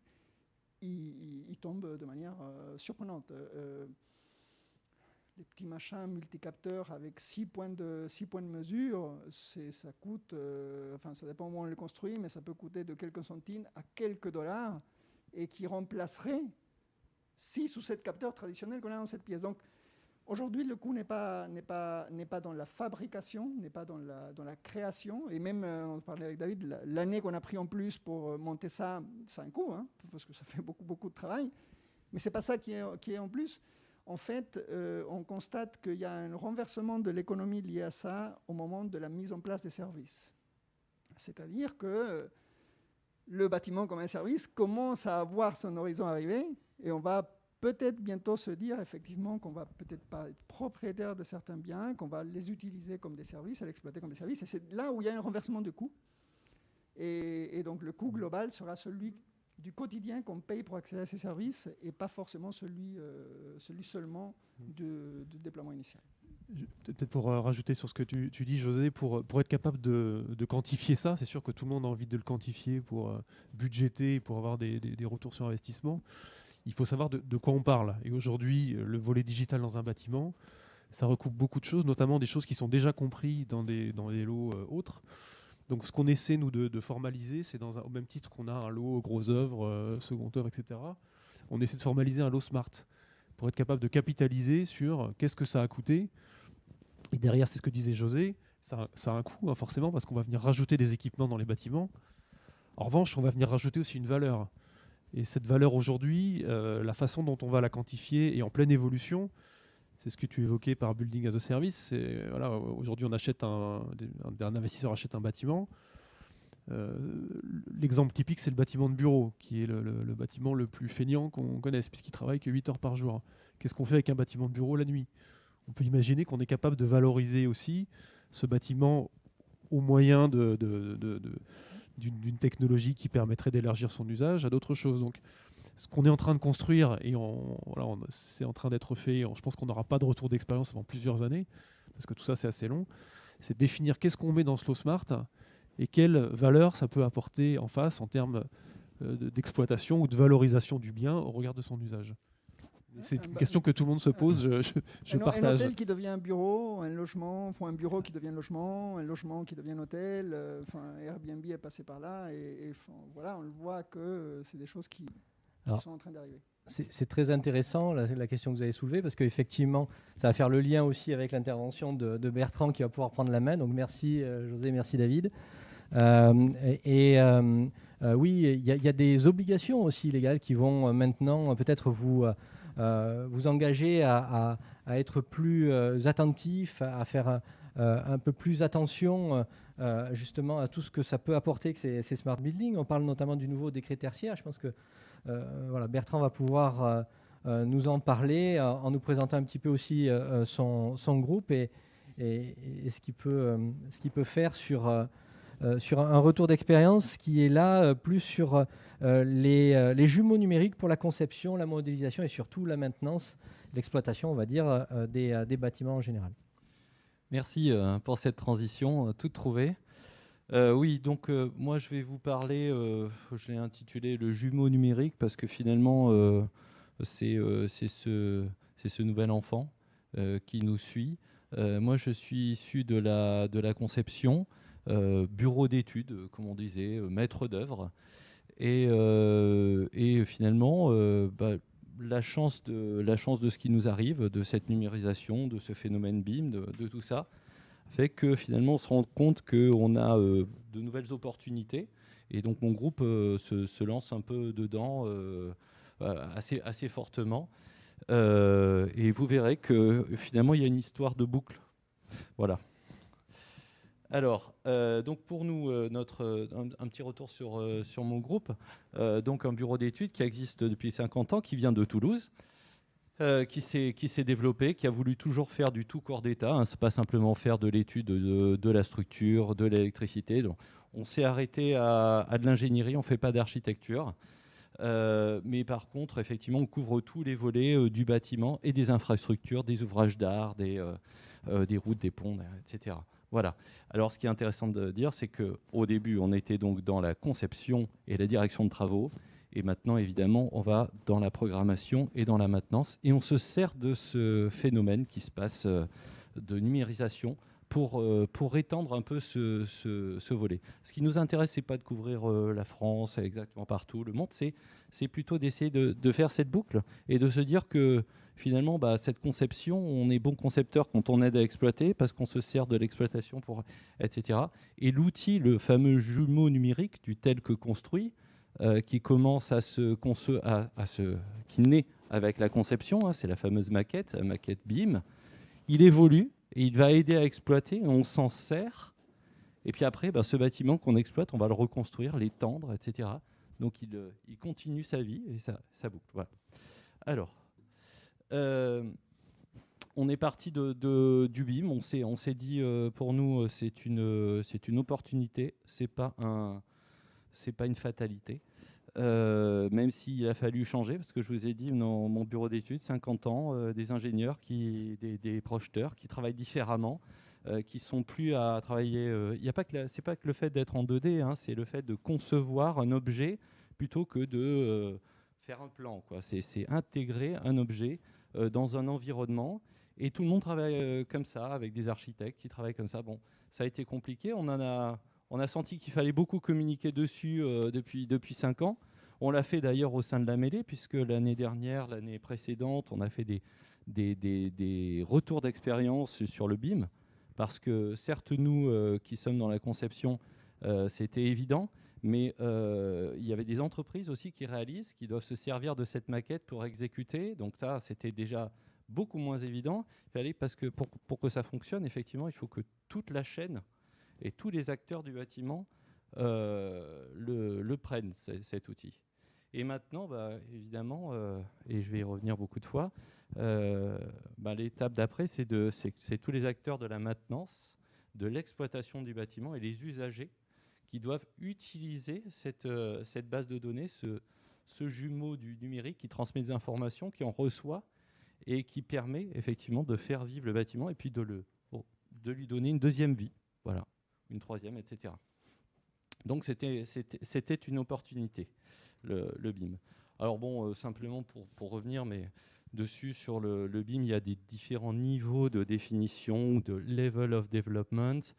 il tombe de manière surprenante. Les petits machins multicapteurs avec 6 points de mesure, ça coûte, ça dépend où on le construit, mais ça peut coûter de quelques centimes à quelques dollars et qui remplacerait 6 ou 7 capteurs traditionnels qu'on a dans cette pièce. Donc aujourd'hui, le coût n'est pas dans la fabrication, n'est pas dans la création, et même, on parlait avec David, l'année qu'on a pris en plus pour monter ça, c'est un coût, hein, parce que ça fait beaucoup de travail, mais ce n'est pas ça qui est en plus. En fait, on constate qu'il y a un renversement de l'économie lié à ça au moment de la mise en place des services. C'est-à-dire que le bâtiment comme un service commence à avoir son horizon arrivé et on va peut-être bientôt se dire effectivement qu'on va peut-être pas être propriétaire de certains biens, qu'on va les utiliser comme des services, à l'exploiter comme des services. Et c'est là où il y a un renversement de coûts. Et donc le coût global sera celui du quotidien qu'on paye pour accéder à ces services et pas forcément celui seulement du déploiement initial. Peut-être pour rajouter sur ce que tu dis, José, pour être capable de quantifier ça, c'est sûr que tout le monde a envie de le quantifier pour budgéter, pour avoir des retours sur investissement. Il faut savoir de quoi on parle. Et aujourd'hui, le volet digital dans un bâtiment, ça recoupe beaucoup de choses, notamment des choses qui sont déjà comprises dans des lots autres. Donc ce qu'on essaie, nous, de formaliser, c'est au même titre qu'on a un lot gros œuvre, second œuvre, etc. On essaie de formaliser un lot smart pour être capable de capitaliser sur qu'est-ce que ça a coûté. Et derrière, c'est ce que disait José, ça a un coût, hein, forcément, parce qu'on va venir rajouter des équipements dans les bâtiments. En revanche, on va venir rajouter aussi une valeur. Et cette valeur aujourd'hui, la façon dont on va la quantifier est en pleine évolution. C'est ce que tu évoquais par Building as a Service. Voilà, aujourd'hui, un investisseur achète un bâtiment. L'exemple typique, c'est le bâtiment de bureau, qui est le bâtiment le plus feignant qu'on connaisse, puisqu'il travaille que 8 heures par jour. Qu'est-ce qu'on fait avec un bâtiment de bureau la nuit ? On peut imaginer qu'on est capable de valoriser aussi ce bâtiment au moyen d'une technologie qui permettrait d'élargir son usage à d'autres choses. Donc, ce qu'on est en train de construire, et c'est en train d'être fait, je pense qu'on n'aura pas de retour d'expérience avant plusieurs années, parce que tout ça, c'est assez long, c'est définir qu'est-ce qu'on met dans ce lot smart et quelle valeur ça peut apporter en face en termes d'exploitation ou de valorisation du bien au regard de son usage. C'est une question que tout le monde se pose, je partage. Un hôtel qui devient un bureau, un logement, un bureau qui devient un logement qui devient hôtel, Airbnb est passé par là, voilà, on le voit que c'est des choses qui sont en train d'arriver. C'est très intéressant la question que vous avez soulevée, parce qu'effectivement, ça va faire le lien aussi avec l'intervention de Bertrand qui va pouvoir prendre la main. Donc merci José, merci David. Oui, il y a des obligations aussi légales qui vont maintenant peut-être vous engager à être plus attentif, à faire un peu plus attention justement à tout ce que ça peut apporter que ces smart buildings. On parle notamment du nouveau décret tertiaire. Je pense que voilà, Bertrand va pouvoir nous en parler en nous présentant un petit peu aussi son groupe et ce qu'il peut faire sur un retour d'expérience qui est là plus sur les jumeaux numériques pour la conception, la modélisation et surtout la maintenance, l'exploitation, on va dire, des bâtiments en général. Merci pour cette transition toute trouvée. Oui, donc moi je vais vous parler, je l'ai intitulé le jumeau numérique parce que finalement c'est ce nouvel enfant qui nous suit. Moi je suis issu de la conception, bureau d'études, comme on disait, maître d'œuvre. Et finalement, la chance de ce qui nous arrive, de cette numérisation, de ce phénomène BIM, de tout ça, fait que finalement on se rend compte qu'on a de nouvelles opportunités. Et donc mon groupe se lance un peu dedans assez fortement. Et vous verrez que finalement il y a une histoire de boucle. Voilà. Alors, donc pour nous, un petit retour sur mon groupe. Donc un bureau d'études qui existe depuis 50 ans, qui vient de Toulouse, qui s'est développé, qui a voulu toujours faire du tout corps d'État. Hein, c'est pas simplement faire de l'étude de la structure, de l'électricité. Donc, on s'est arrêté à de l'ingénierie, on ne fait pas d'architecture. Mais par contre, effectivement, on couvre tous les volets du bâtiment et des infrastructures, des ouvrages d'art, des routes, des ponts, etc. Voilà. Alors, ce qui est intéressant de dire, c'est qu'au début, on était donc dans la conception et la direction de travaux. Et maintenant, évidemment, on va dans la programmation et dans la maintenance. Et on se sert de ce phénomène qui se passe de numérisation pour étendre un peu ce volet. Ce qui nous intéresse, ce n'est pas de couvrir la France exactement partout, le monde, c'est plutôt d'essayer de faire cette boucle et de se dire que finalement, cette conception, on est bon concepteur quand on aide à exploiter parce qu'on se sert de l'exploitation, etc. Et l'outil, le fameux jumeau numérique du tel que construit, qui commence qui naît avec la conception, hein, c'est la fameuse maquette BIM, il évolue et il va aider à exploiter, on s'en sert, et puis après, ce bâtiment qu'on exploite, on va le reconstruire, l'étendre, etc. Donc il continue sa vie et ça boucle. Voilà. Alors, on est parti du BIM, on s'est dit, pour nous, c'est une opportunité, c'est pas une fatalité. même s'il a fallu changer, parce que je vous ai dit, dans mon bureau d'études, 50 ans, des ingénieurs, des projeteurs qui travaillent différemment, qui sont plus à travailler. Il y a pas que c'est pas que le fait d'être en 2D, hein, c'est le fait de concevoir un objet plutôt que de faire un plan, quoi. C'est intégrer un objet dans un environnement, et tout le monde travaille comme ça, avec des architectes qui travaillent comme ça. Bon, ça a été compliqué, on a senti qu'il fallait beaucoup communiquer dessus depuis 5 ans. On l'a fait d'ailleurs au sein de la mêlée, puisque l'année dernière, l'année précédente, on a fait des retours d'expérience sur le BIM. Parce que certes, nous qui sommes dans la conception, c'était évident, mais il y avait des entreprises aussi qui réalisent, qui doivent se servir de cette maquette pour exécuter. Donc ça, c'était déjà beaucoup moins évident. Il fallait, parce que pour que ça fonctionne, effectivement, il faut que toute la chaîne et tous les acteurs du bâtiment le prennent, cet outil. Et maintenant, évidemment, et je vais y revenir beaucoup de fois, l'étape d'après, c'est tous les acteurs de la maintenance, de l'exploitation du bâtiment et les usagers qui doivent utiliser cette base de données, ce jumeau du numérique qui transmet des informations, qui en reçoit et qui permet effectivement de faire vivre le bâtiment et puis de lui donner une deuxième vie. Voilà. Une troisième, etc. Donc c'était une opportunité, le BIM. Alors bon, simplement pour revenir dessus, sur le BIM, il y a des différents niveaux de définition, de level of development.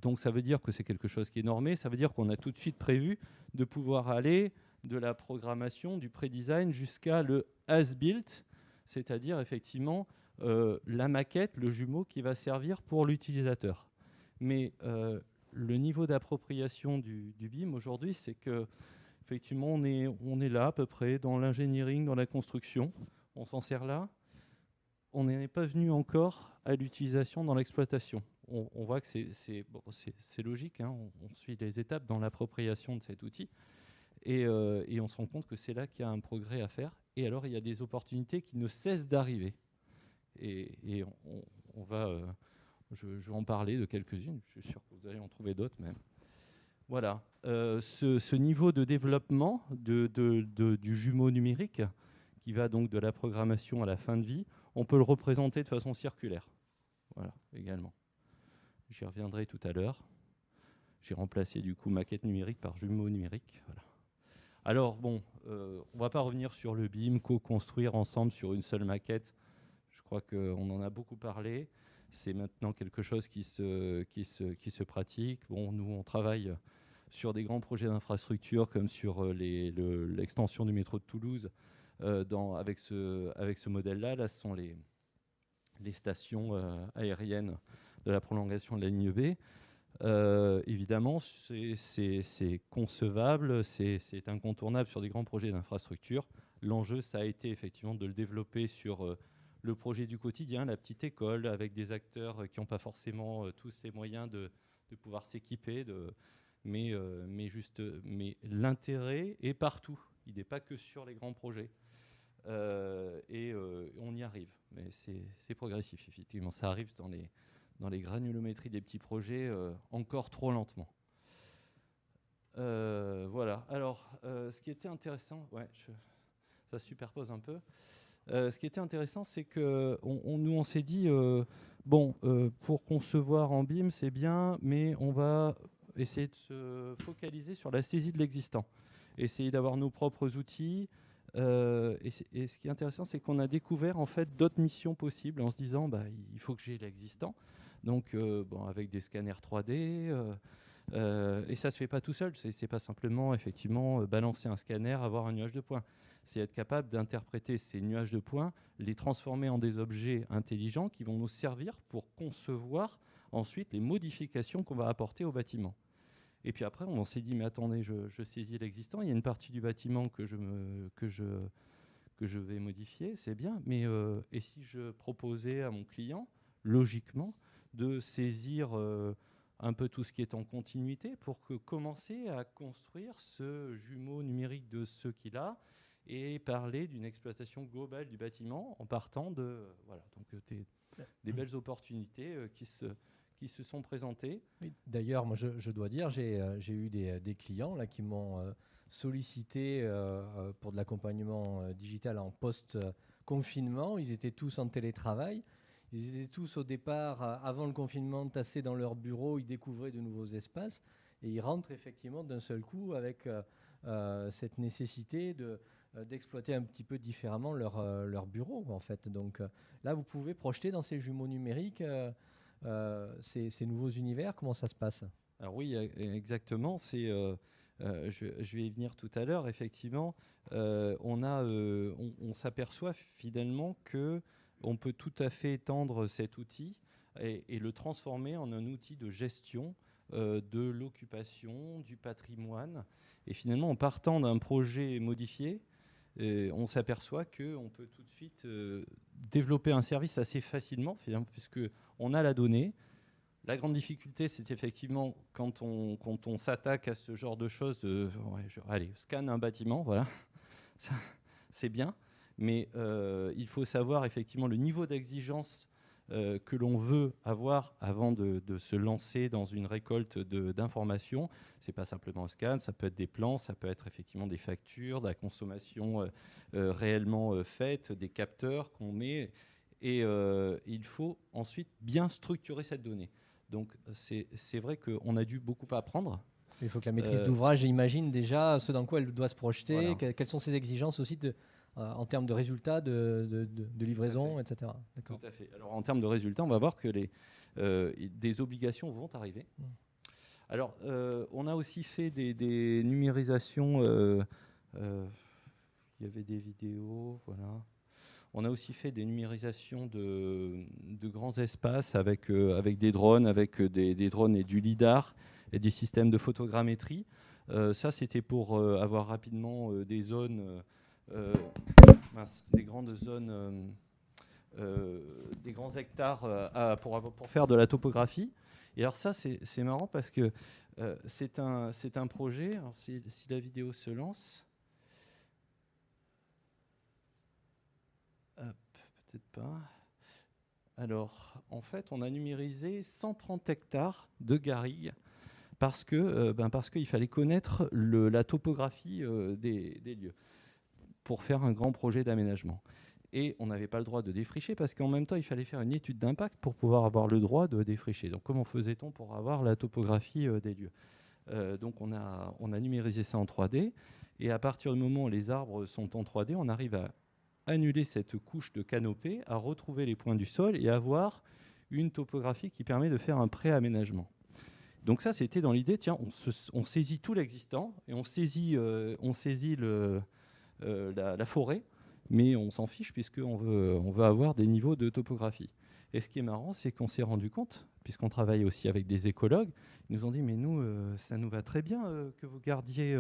Donc ça veut dire que c'est quelque chose qui est normé, ça veut dire qu'on a tout de suite prévu de pouvoir aller de la programmation, du pré-design jusqu'à le as-built, c'est-à-dire effectivement la maquette, le jumeau qui va servir pour l'utilisateur. Mais le niveau d'appropriation du BIM aujourd'hui, c'est que effectivement, on est là à peu près dans l'engineering, dans la construction. On s'en sert là. On n'est pas venu encore à l'utilisation dans l'exploitation. On voit que c'est logique, hein, on suit les étapes dans l'appropriation de cet outil. Et on se rend compte que c'est là qu'il y a un progrès à faire. Et alors, il y a des opportunités qui ne cessent d'arriver. Et on va... je vais en parler de quelques-unes, je suis sûr que vous allez en trouver d'autres même. Voilà, ce niveau de développement du jumeau numérique, qui va donc de la programmation à la fin de vie, on peut le représenter de façon circulaire. Voilà, également. J'y reviendrai tout à l'heure. J'ai remplacé du coup maquette numérique par jumeau numérique. Voilà. Alors bon, on ne va pas revenir sur le BIM, co-construire ensemble sur une seule maquette. Je crois qu'on en a beaucoup parlé. C'est maintenant quelque chose qui se pratique. Bon, nous, on travaille sur des grands projets d'infrastructure, comme sur l'extension du métro de Toulouse, avec ce modèle-là. Là, ce sont les stations aériennes de la prolongation de la ligne B. Évidemment, c'est concevable, c'est incontournable sur des grands projets d'infrastructure. L'enjeu, ça a été effectivement de le développer sur le projet du quotidien, la petite école, avec des acteurs qui n'ont pas forcément tous les moyens de pouvoir s'équiper. Mais l'intérêt est partout. Il n'est pas que sur les grands projets. Et on y arrive. Mais c'est progressif, effectivement. Ça arrive dans les granulométries des petits projets encore trop lentement. Voilà. Alors, ce qui était intéressant, ça se superpose un peu. Ce qui était intéressant, c'est que nous, on s'est dit, pour concevoir en BIM, c'est bien, mais on va essayer de se focaliser sur la saisie de l'existant, essayer d'avoir nos propres outils. Et ce qui est intéressant, c'est qu'on a découvert en fait d'autres missions possibles en se disant, il faut que j'ai l'existant. Donc, avec des scanners 3D, et ça se fait pas tout seul. C'est pas simplement effectivement balancer un scanner, avoir un nuage de points. C'est être capable d'interpréter ces nuages de points, les transformer en des objets intelligents qui vont nous servir pour concevoir ensuite les modifications qu'on va apporter au bâtiment. Et puis après, on s'est dit, mais attendez, je saisis l'existant, il y a une partie du bâtiment que je vais modifier, c'est bien, mais et si je proposais à mon client, logiquement, de saisir un peu tout ce qui est en continuité pour commencer à construire ce jumeau numérique de ce qu'il a et parler d'une exploitation globale du bâtiment en partant de des belles opportunités qui qui se sont présentés. Oui, d'ailleurs, moi, je dois dire, j'ai eu des clients là, qui m'ont sollicité pour de l'accompagnement digital en post-confinement. Ils étaient tous en télétravail. Ils étaient tous au départ, avant le confinement, tassés dans leur bureau. Ils découvraient de nouveaux espaces. Et ils rentrent effectivement d'un seul coup avec cette nécessité d'exploiter un petit peu différemment leur bureau, en fait. Donc là, vous pouvez projeter dans ces jumeaux numériques ces nouveaux univers. Comment ça se passe? Alors oui, exactement. Je vais y venir tout à l'heure. Effectivement, on s'aperçoit finalement que on peut tout à fait étendre cet outil et le transformer en un outil de gestion de l'occupation, du patrimoine. Et finalement, en partant d'un projet modifié, on s'aperçoit qu'on peut tout de suite développer un service assez facilement, puisqu'on a la donnée. La grande difficulté, c'est effectivement quand on s'attaque à ce genre de choses, allez, scanne un bâtiment, voilà, ça, c'est bien, mais il faut savoir effectivement le niveau d'exigence que l'on veut avoir avant de se lancer dans une récolte d'informations. C'est pas simplement un scan, ça peut être des plans, ça peut être effectivement des factures, de la consommation réellement faite, des capteurs qu'on met, et il faut ensuite bien structurer cette donnée. Donc c'est vrai qu'on a dû beaucoup apprendre. Il faut que la maîtrise d'ouvrage imagine déjà ce dans quoi elle doit se projeter, Voilà. quelles sont ses exigences aussi en termes de résultats, de livraison, etc. Tout à fait. Alors en termes de résultats, on va voir que des obligations vont arriver. Alors on a aussi fait des numérisations. Il y avait des vidéos, voilà. On a aussi fait des numérisations de grands espaces avec des drones, des drones et du lidar et des systèmes de photogrammétrie. Ça, c'était pour avoir rapidement des zones, des grandes zones, des grands hectares pour faire de la topographie. Et alors ça, c'est marrant parce que c'est un projet. Alors, si la vidéo se lance... Peut-être pas. Alors, en fait, on a numérisé 130 hectares de garrigues parce qu'il fallait connaître la topographie des lieux pour faire un grand projet d'aménagement. Et on n'avait pas le droit de défricher parce qu'en même temps, il fallait faire une étude d'impact pour pouvoir avoir le droit de défricher. Donc, comment faisait-on pour avoir la topographie des lieux? Donc, on a numérisé ça en 3D. Et à partir du moment où les arbres sont en 3D, on arrive à annuler cette couche de canopée, à retrouver les points du sol et avoir une topographie qui permet de faire un pré-aménagement. Donc ça, c'était dans l'idée, tiens, on saisit tout l'existant et on saisit la forêt, mais on s'en fiche puisqu'on veut avoir des niveaux de topographie. Et ce qui est marrant, c'est qu'on s'est rendu compte, puisqu'on travaille aussi avec des écologues, ils nous ont dit, mais nous, ça nous va très bien que vous gardiez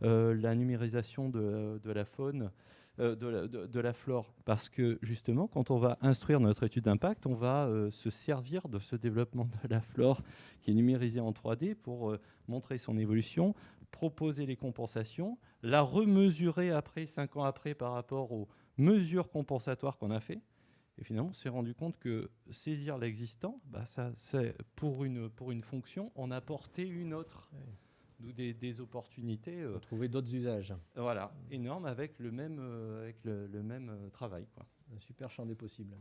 la numérisation de la faune, de la flore, parce que justement, quand on va instruire notre étude d'impact, on va se servir de ce développement de la flore qui est numérisé en 3D pour montrer son évolution, proposer les compensations, la remesurer après, 5 ans après, par rapport aux mesures compensatoires qu'on a fait. Et finalement, on s'est rendu compte que saisir l'existant, c'est pour une fonction, en apporter une autre. Ouais. D'où des opportunités. Trouver d'autres usages. Voilà, énorme avec le même travail, quoi. Un super champ des possibles.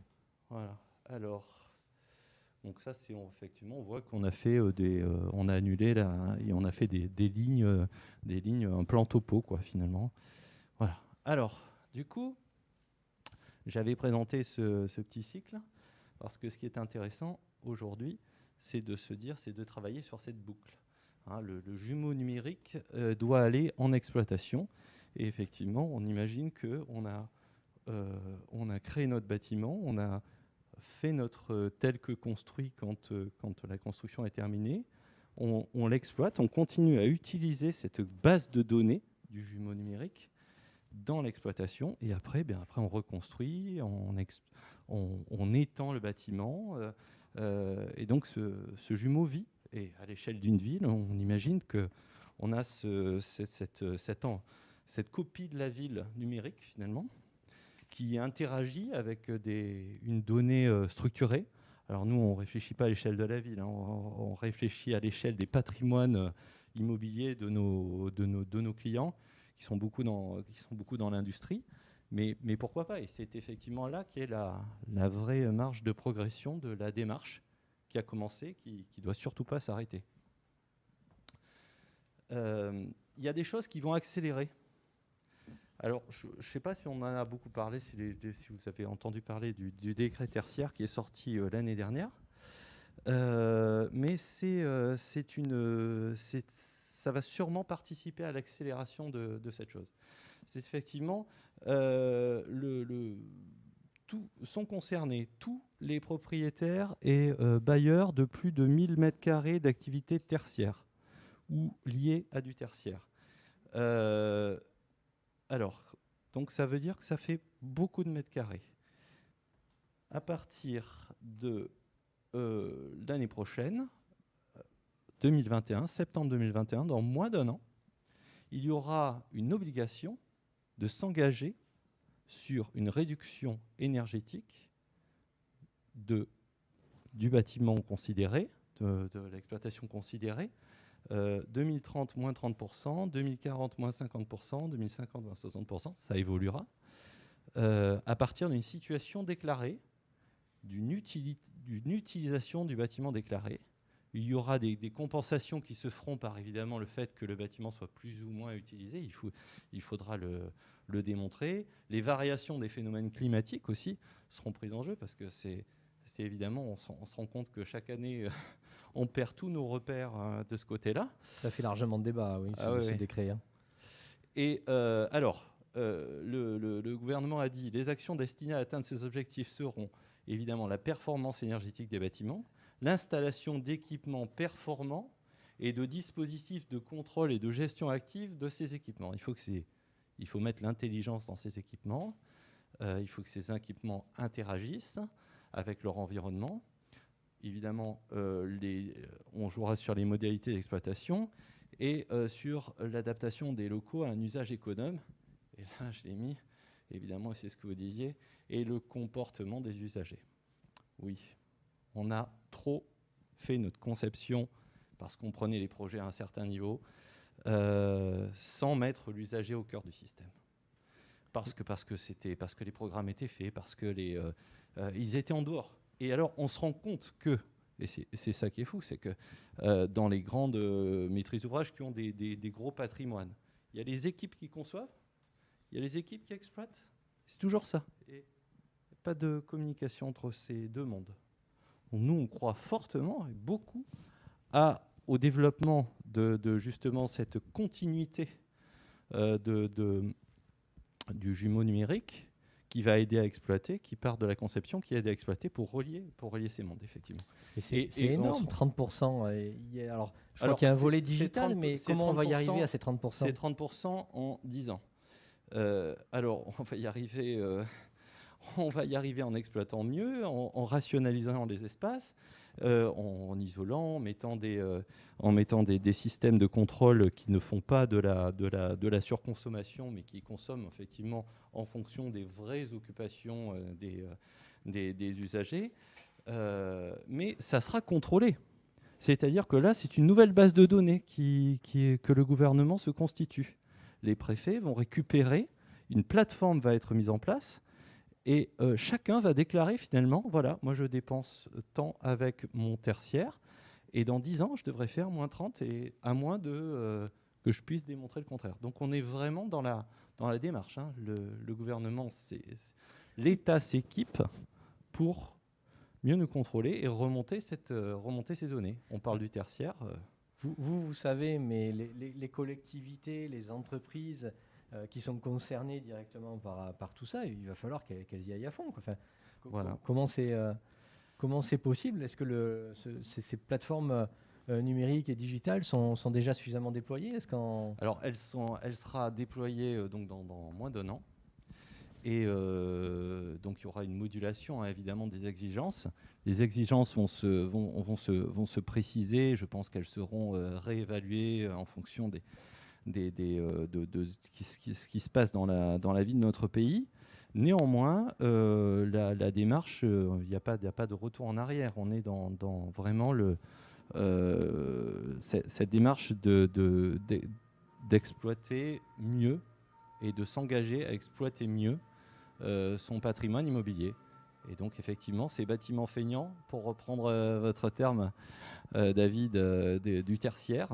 Voilà. Alors, donc ça, c'est effectivement, on voit qu'on a fait on a annulé et on a fait des lignes, un plan topo, quoi, finalement. Voilà. Alors, du coup, j'avais présenté ce petit cycle parce que ce qui est intéressant aujourd'hui, c'est de travailler sur cette boucle. Le jumeau numérique doit aller en exploitation. Et effectivement, on imagine qu'on a créé notre bâtiment, on a fait notre tel que construit quand la construction est terminée. On l'exploite, on continue à utiliser cette base de données du jumeau numérique dans l'exploitation. Et après, on reconstruit, on étend le bâtiment. Et donc, ce jumeau vit. Et à l'échelle d'une ville, on imagine qu'on a cette copie de la ville numérique, finalement, qui interagit avec une donnée structurée. Alors nous, on ne réfléchit pas à l'échelle de la ville, hein, on réfléchit à l'échelle des patrimoines immobiliers de nos clients, qui sont beaucoup dans l'industrie. Mais pourquoi pas? Et c'est effectivement là qu'est la vraie marge de progression de la démarche qui a commencé, qui ne doit surtout pas s'arrêter. Il y a des choses qui vont accélérer. Alors, je ne sais pas si on en a beaucoup parlé, si vous avez entendu parler du décret tertiaire qui est sorti l'année dernière. Mais ça va sûrement participer à l'accélération de cette chose. C'est effectivement, sont concernés tous les propriétaires et bailleurs de plus de 1000 m² d'activité tertiaire ou liées à du tertiaire. Alors, donc ça veut dire que ça fait beaucoup de mètres carrés. À partir de l'année prochaine, 2021, septembre 2021, dans moins d'un an, il y aura une obligation de s'engager sur une réduction énergétique du bâtiment considéré, de l'exploitation considérée, 2030, moins 30%, 2040, moins 50%, 2050, moins 60%, ça évoluera, à partir d'une situation déclarée, d'une utilisation du bâtiment déclaré. Il y aura des compensations qui se feront par évidemment le fait que le bâtiment soit plus ou moins utilisé. Il faudra le démontrer. Les variations des phénomènes climatiques aussi seront prises en jeu parce que c'est évidemment, on se rend compte que chaque année, on perd tous nos repères de ce côté-là. Ça fait largement de débat, oui, ce décret. Hein. Et le gouvernement a dit les actions destinées à atteindre ces objectifs seront évidemment la performance énergétique des bâtiments, l'installation d'équipements performants et de dispositifs de contrôle et de gestion active de ces équipements. Il faut mettre l'intelligence dans ces équipements. Il faut que ces équipements interagissent avec leur environnement. Évidemment, on jouera sur les modalités d'exploitation et sur l'adaptation des locaux à un usage économe. Et là, je l'ai mis, évidemment, c'est ce que vous disiez, et le comportement des usagers. Oui, on a trop fait notre conception parce qu'on prenait les projets à un certain niveau sans mettre l'usager au cœur du système. Parce que les programmes étaient faits, parce que ils étaient en dehors. Et alors, on se rend compte que, et c'est ça qui est fou, c'est que dans les grandes maîtrises d'ouvrage qui ont des gros patrimoines, il y a les équipes qui conçoivent, il y a les équipes qui exploitent. C'est toujours ça. Et pas de communication entre ces deux mondes. Nous, on croit fortement et beaucoup au développement de justement cette continuité du jumeau numérique qui va aider à exploiter, qui part de la conception, qui aide à exploiter pour relier ces mondes, effectivement. Et c'est énorme, 30%. Alors, je crois qu'il y a un volet digital, mais comment on va y arriver à ces 30%? C'est 30% en 10 ans. Alors, on va y arriver en exploitant mieux, en rationalisant les espaces, en isolant, en mettant des systèmes de contrôle qui ne font pas de la surconsommation, mais qui consomment effectivement en fonction des vraies occupations des usagers. Mais ça sera contrôlé. C'est-à-dire que là, c'est une nouvelle base de données que le gouvernement se constitue. Les préfets vont récupérer, une plateforme va être mise en place, et chacun va déclarer finalement, voilà, moi je dépense tant avec mon tertiaire, et dans 10 ans, je devrais faire moins 30, et à moins que je puisse démontrer le contraire. Donc on est vraiment dans la démarche. Hein. Le gouvernement, l'État s'équipe pour mieux nous contrôler et remonter ces données. On parle du tertiaire. Vous savez, mais les collectivités, les entreprises qui sont concernées directement par tout ça, il va falloir qu'elles y aillent à fond. Enfin, voilà. Comment c'est possible? Est-ce que ces plateformes numériques et digitales sont déjà suffisamment déployées? Alors, elle sera déployée donc dans moins d'un an. Et donc, il y aura une modulation, hein, évidemment, des exigences. Les exigences vont se préciser. Je pense qu'elles seront réévaluées en fonction de ce qui se passe dans la vie de notre pays. Néanmoins, la démarche, il n'y a pas de retour en arrière. On est dans vraiment cette démarche d'exploiter mieux et de s'engager à exploiter mieux son patrimoine immobilier. Et donc, effectivement, ces bâtiments feignants, pour reprendre votre terme, David, du tertiaire,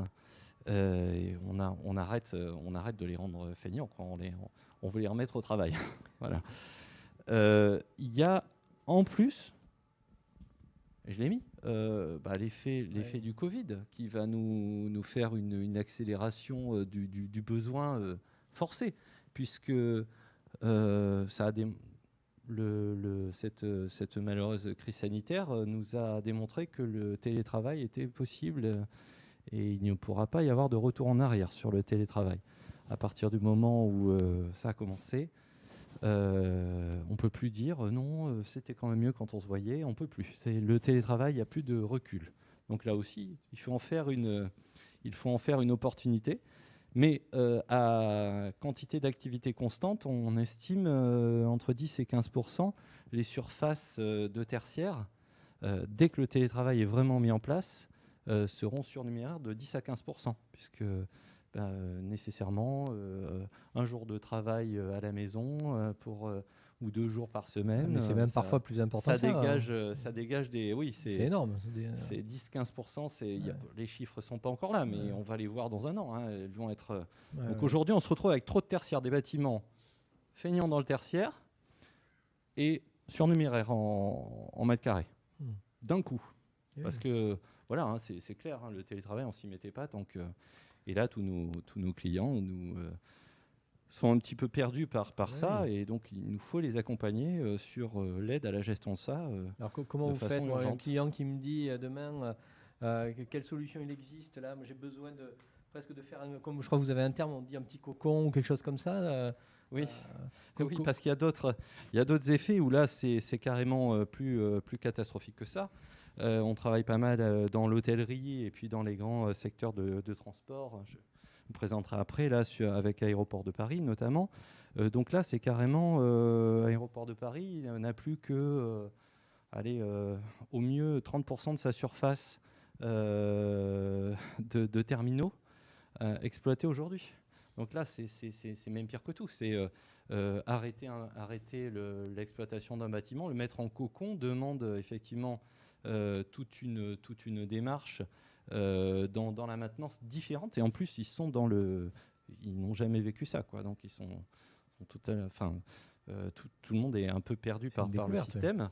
on arrête de les rendre feignants, quoi. On veut les remettre au travail. Voilà. Il y a en plus, je l'ai mis, l'effet du Covid qui va nous faire une accélération du besoin forcé, puisque cette malheureuse crise sanitaire nous a démontré que le télétravail était possible et il ne pourra pas y avoir de retour en arrière sur le télétravail. À partir du moment où ça a commencé, on ne peut plus dire non, c'était quand même mieux quand on se voyait, on ne peut plus. C'est le télétravail, il n'y a plus de recul. Donc là aussi, il faut en faire une opportunité. Mais à quantité d'activité constante, on estime entre 10 et 15% les surfaces de tertiaire, dès que le télétravail est vraiment mis en place, seront surnuméraires de 10 à 15%, puisque nécessairement un jour de travail à la maison ou 2 jours par semaine. Mais c'est même parfois plus important que ça. Ça dégage des... Oui, c'est énorme. C'est 10-15%. Les chiffres ne sont pas encore là, mais on va les voir dans un an. Hein. Elles vont être... Donc aujourd'hui, on se retrouve avec trop de tertiaires, des bâtiments feignants dans le tertiaire et surnuméraires en mètres carrés, d'un coup. Parce que, voilà, hein, c'est clair, hein, le télétravail, on ne s'y mettait pas. Donc, et là, tous nos clients sont un petit peu perdus par ça, et donc il nous faut les accompagner sur l'aide à la gestion de ça. Alors comment vous faites, un client qui me dit demain quelle solution il existe là, moi j'ai besoin presque de faire comme je crois que vous avez un terme, on dit un petit cocon ou quelque chose comme ça. Oui, parce qu'il y a d'autres effets où là c'est carrément plus catastrophique que ça. On travaille pas mal dans l'hôtellerie et puis dans les grands secteurs de transport. Je vous présenterai après, là, avec Aéroport de Paris notamment. Donc là, c'est carrément Aéroport de Paris n'a plus que, au mieux 30% de sa surface de terminaux exploités aujourd'hui. Donc là, c'est même pire que tout. C'est arrêter l'exploitation d'un bâtiment, le mettre en cocon demande effectivement toute une démarche dans la maintenance différente, et en plus ils n'ont jamais vécu ça, quoi. Donc ils sont tout le monde est un peu perdu par le système,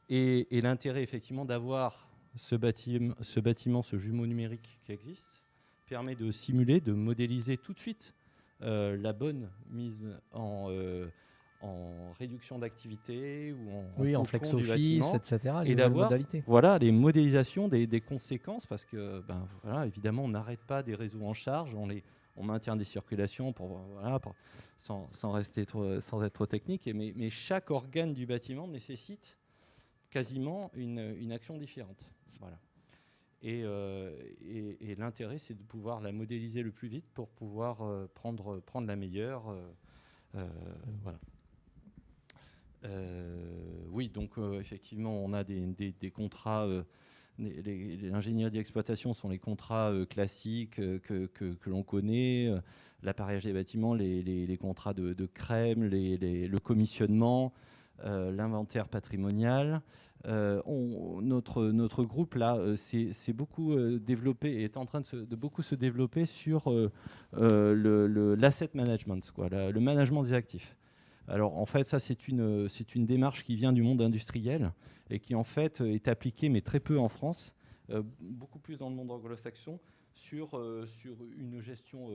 et l'intérêt effectivement d'avoir ce bâtiment, ce jumeau numérique qui existe, permet de simuler, de modéliser tout de suite la bonne mise en réduction d'activité ou en flex office, etc. Et d'avoir les modélisations des conséquences, parce que évidemment on n'arrête pas des réseaux en charge, on maintient des circulations sans être trop technique, mais chaque organe du bâtiment nécessite quasiment une action différente. Voilà. Et l'intérêt, c'est de pouvoir la modéliser le plus vite pour pouvoir prendre la meilleure. Voilà. Oui, donc effectivement, on a des contrats. L'ingénierie d'exploitation sont les contrats classiques que l'on connaît. L'appareillage des bâtiments, les contrats de crème, le commissionnement, l'inventaire patrimonial. Notre groupe là c'est beaucoup développé et est en train de beaucoup se développer sur l'asset management, quoi, le management des actifs. Alors en fait ça c'est une démarche qui vient du monde industriel et qui en fait est appliquée mais très peu en France, beaucoup plus dans le monde anglo-saxon, sur une gestion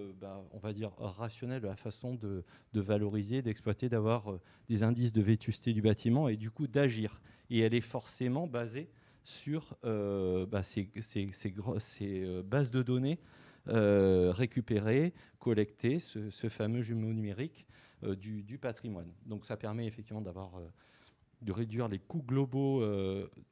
on va dire rationnelle de la façon de valoriser, d'exploiter, d'avoir des indices de vétusté du bâtiment et du coup d'agir. Et elle est forcément basée sur ces bases de données récupérées, collectées, ce fameux jumeau numérique du patrimoine. Donc ça permet effectivement de réduire les coûts globaux.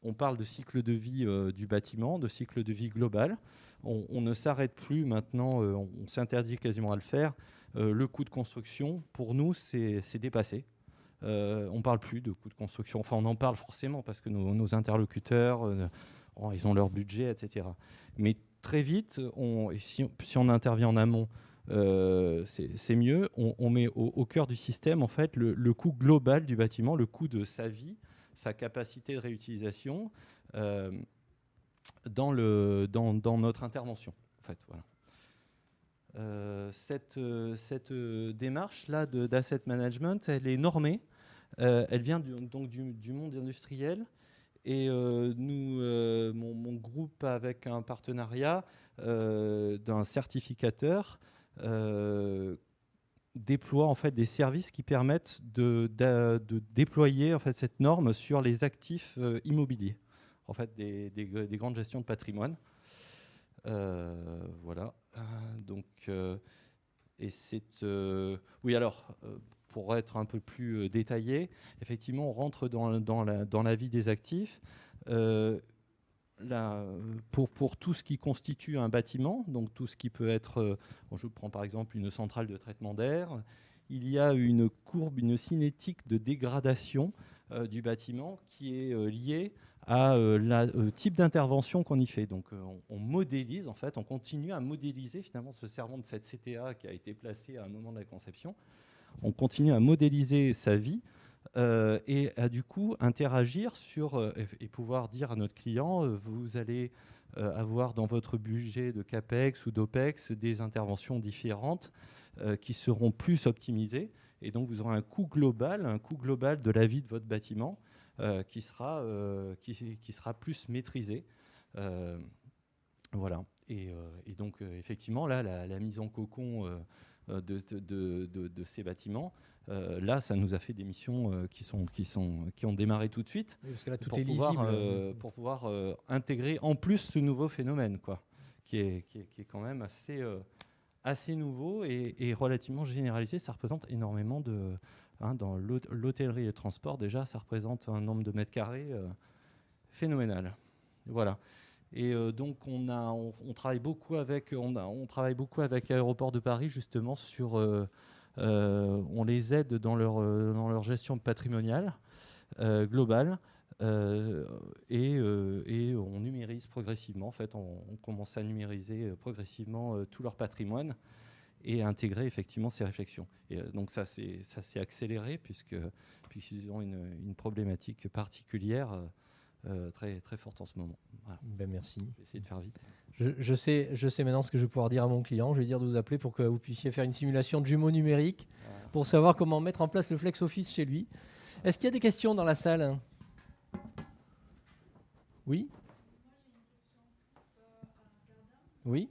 On parle de cycle de vie du bâtiment, de cycle de vie global. On ne s'arrête plus maintenant, on s'interdit quasiment à le faire. Le coût de construction, pour nous, c'est dépassé. on parle plus de coûts de construction. Enfin, on en parle forcément parce que nos interlocuteurs, ils ont leur budget, etc. Mais très vite, si on intervient en amont, c'est mieux. On met au cœur du système en fait le coût global du bâtiment, le coût de sa vie, sa capacité de réutilisation dans notre intervention. En fait, voilà. Cette démarche-là d'asset management, elle est normée. Elle vient du monde industriel. Et mon groupe, avec un partenariat d'un certificateur, déploie en fait des services qui permettent de déployer en fait cette norme sur les actifs immobiliers, en fait des grandes gestions de patrimoine. Voilà. Donc, et c'est oui, alors pour être un peu plus détaillé, effectivement, on rentre dans la vie des actifs. Pour tout ce qui constitue un bâtiment, donc tout ce qui peut être, je prends par exemple une centrale de traitement d'air, il y a une courbe, une cinétique de dégradation du bâtiment qui est liée à type d'intervention qu'on y fait. Donc on modélise, en fait, on continue à modéliser, finalement, se servant de cette CTA qui a été placée à un moment de la conception, on continue à modéliser sa vie et à du coup interagir sur et pouvoir dire à notre client, vous allez avoir dans votre budget de CAPEX ou d'OPEX des interventions différentes qui seront plus optimisées, et donc vous aurez un coût global de la vie de votre bâtiment qui sera plus maîtrisé. Voilà. Et donc effectivement là la mise en cocon de ces bâtiments, là ça nous a fait des missions qui ont démarré tout de suite. Oui, parce que là tout est lisible. Pour pouvoir intégrer en plus ce nouveau phénomène, quoi, qui est quand même assez nouveau et relativement généralisé. Ça représente énormément dans l'hôtellerie et le transport, déjà ça représente un nombre de mètres carrés phénoménal. Voilà. Et donc on travaille beaucoup avec Aéroports de Paris, justement sur on les aide dans leur gestion patrimoniale globale, et on numérise progressivement. En fait, on commence à numériser progressivement tout leur patrimoine et à intégrer effectivement ces réflexions. Et donc ça s'est accéléré puisqu'ils ont une problématique particulière très, très forte en ce moment. Voilà. Ben merci. Je vais essayer de faire vite. Je sais maintenant ce que je vais pouvoir dire à mon client. Je vais dire de vous appeler pour que vous puissiez faire une simulation de jumeaux numériques pour savoir comment mettre en place le Flex Office chez lui. Est-ce qu'il y a des questions dans la salle? Oui? Oui?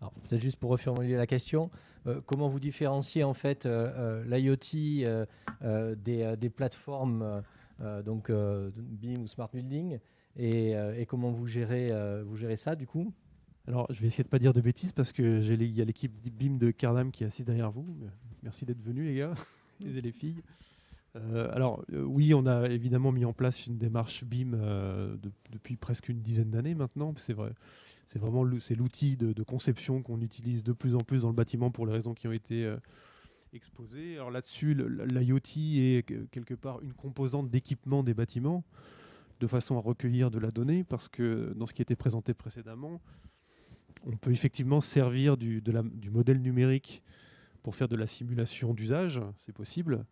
Alors, peut-être juste pour reformuler la question, comment vous différenciez en fait l'IoT des plateformes donc BIM ou Smart Building et comment vous gérez ça du coup? Alors, je vais essayer de ne pas dire de bêtises parce que il y a l'équipe BIM de Cardam qui est assise derrière vous. Merci d'être venus, les gars et les filles. Oui, on a évidemment mis en place une démarche BIM depuis presque une dizaine d'années maintenant. C'est vrai. C'est vraiment l'outil de conception qu'on utilise de plus en plus dans le bâtiment pour les raisons qui ont été exposées. Alors là-dessus, l'IoT est quelque part une composante d'équipement des bâtiments de façon à recueillir de la donnée, parce que dans ce qui était présenté précédemment, on peut effectivement servir du modèle numérique pour faire de la simulation d'usage, c'est possible.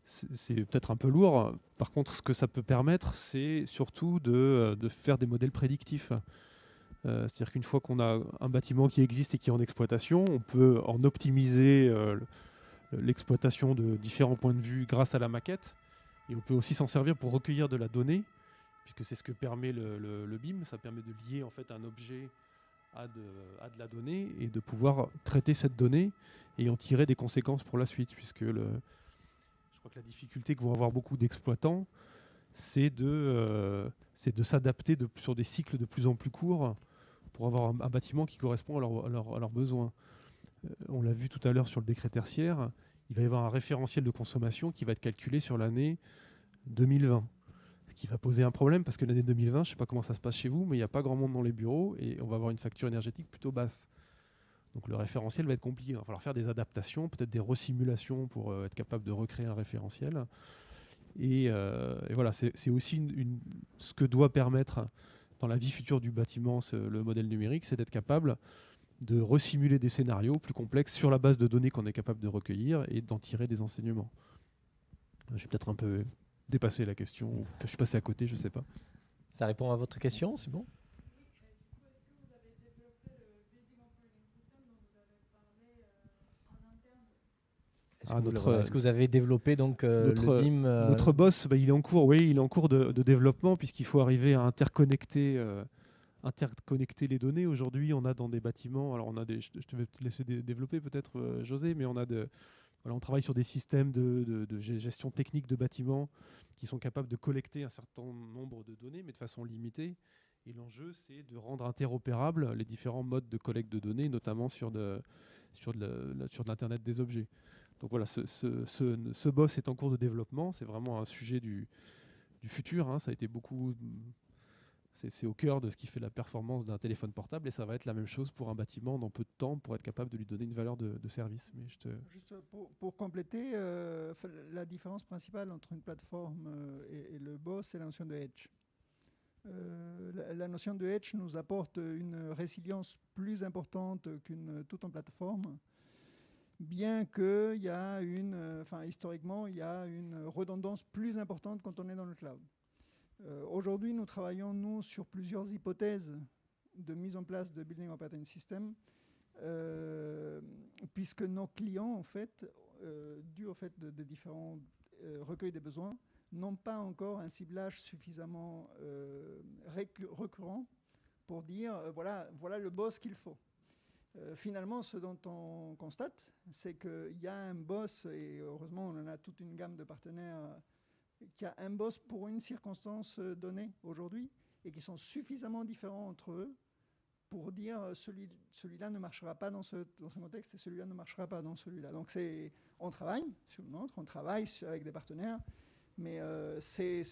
C'est peut-être un peu lourd. Par contre, ce que ça peut permettre, c'est surtout de faire des modèles prédictifs. C'est-à-dire qu'une fois qu'on a un bâtiment qui existe et qui est en exploitation, on peut en optimiser l'exploitation de différents points de vue grâce à la maquette. Et on peut aussi s'en servir pour recueillir de la donnée, puisque c'est ce que permet le BIM. Ça permet de lier en fait un objet à de la donnée et de pouvoir traiter cette donnée et en tirer des conséquences pour la suite. Puisque je crois que la difficulté que vont avoir beaucoup d'exploitants, c'est de s'adapter sur des cycles de plus en plus courts pour avoir un bâtiment qui correspond à leurs besoins. On l'a vu tout à l'heure sur le décret tertiaire, il va y avoir un référentiel de consommation qui va être calculé sur l'année 2020. Ce qui va poser un problème parce que l'année 2020, je ne sais pas comment ça se passe chez vous, mais il n'y a pas grand monde dans les bureaux et on va avoir une facture énergétique plutôt basse. Donc le référentiel va être compliqué. Il va falloir faire des adaptations, peut-être des resimulations pour être capable de recréer un référentiel. Et voilà, c'est aussi ce que doit permettre dans la vie future du bâtiment le modèle numérique, c'est d'être capable de resimuler des scénarios plus complexes sur la base de données qu'on est capable de recueillir et d'en tirer des enseignements. J'ai peut-être un peu dépassé la question, ou je suis passé à côté, je ne sais pas. Ça répond à votre question, c'est bon? Est-ce que vous avez développé donc le BIM Notre boss, il est en cours, oui, il est en cours de développement puisqu'il faut arriver à interconnecter les données. Aujourd'hui, on a dans des bâtiments, alors je te vais te laisser développer peut-être, José, mais on travaille sur des systèmes de gestion technique de bâtiments qui sont capables de collecter un certain nombre de données, mais de façon limitée. Et l'enjeu, c'est de rendre interopérables les différents modes de collecte de données, notamment sur l'Internet des objets. Donc voilà, ce boss est en cours de développement. C'est vraiment un sujet du futur. Hein. Ça a été beaucoup. C'est au cœur de ce qui fait la performance d'un téléphone portable, et ça va être la même chose pour un bâtiment dans peu de temps pour être capable de lui donner une valeur de service. Mais Juste pour compléter, la différence principale entre une plateforme et le boss, c'est la notion de edge. La notion de edge nous apporte une résilience plus importante qu'une toute en plateforme, bien que historiquement, il y a une redondance plus importante quand on est dans le cloud. Aujourd'hui, nous travaillons, nous, sur plusieurs hypothèses de mise en place de Building Operating System, puisque nos clients, en fait, dû au fait des différents recueils des besoins, n'ont pas encore un ciblage suffisamment récurrent pour dire voilà le boss qu'il faut. Finalement, ce dont on constate, c'est qu'il y a un boss, et heureusement, on en a toute une gamme de partenaires qui a un boss pour une circonstance donnée aujourd'hui et qui sont suffisamment différents entre eux pour dire celui-là ne marchera pas dans ce contexte et celui-là ne marchera pas dans celui-là. Donc on travaille sur le nôtre, on travaille avec des partenaires, mais c'est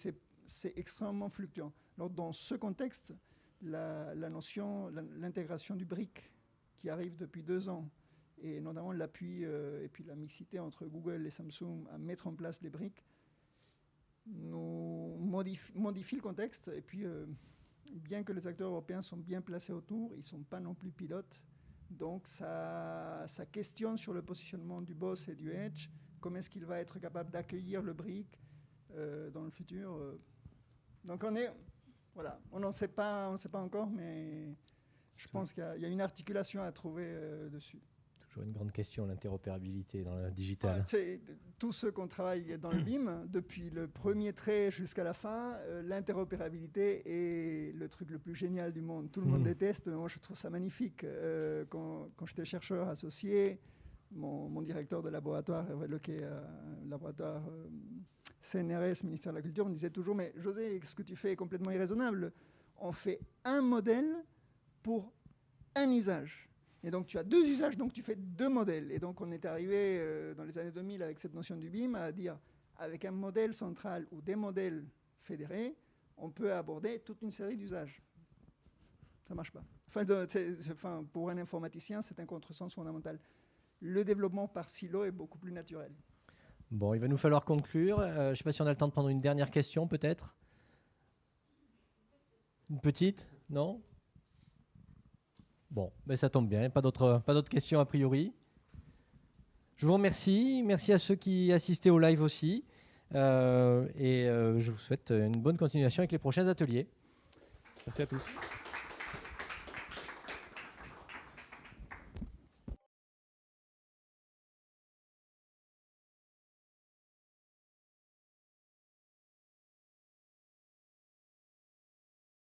extrêmement fluctuant. Alors dans ce contexte, l'intégration du BRIC qui arrive depuis 2 ans, et notamment l'appui et puis la mixité entre Google et Samsung à mettre en place les briques, nous modifie le contexte. Et puis, bien que les acteurs européens sont bien placés autour, ils ne sont pas non plus pilotes. Donc, ça questionne sur le positionnement du boss et du edge. Comment est-ce qu'il va être capable d'accueillir le brick dans le futur. Donc, on n'en sait pas encore, mais je pense qu'il y a une articulation à trouver dessus. Toujours une grande question, l'interopérabilité dans le digital. Tous ceux qu'on travaille dans le BIM, depuis le premier trait jusqu'à la fin, l'interopérabilité est le truc le plus génial du monde. Tout le monde déteste, mais moi je trouve ça magnifique. Quand j'étais chercheur associé, mon directeur de laboratoire, laboratoire CNRS, ministère de la Culture, me disait toujours « Mais José, ce que tu fais est complètement irraisonnable. On fait un modèle pour un usage. » Et donc, tu as 2 usages, donc tu fais 2 modèles. Et donc, on est arrivé dans les années 2000 avec cette notion du BIM à dire, avec un modèle central ou des modèles fédérés, on peut aborder toute une série d'usages. Ça ne marche pas. Pour un informaticien, c'est un contresens fondamental. Le développement par silo est beaucoup plus naturel. Bon, il va nous falloir conclure. Je ne sais pas si on a le temps de prendre une dernière question, peut-être. Une petite? Non? Bon, ben ça tombe bien, pas d'autres questions a priori. Je vous remercie, merci à ceux qui assistaient au live aussi, et je vous souhaite une bonne continuation avec les prochains ateliers. Merci à tous.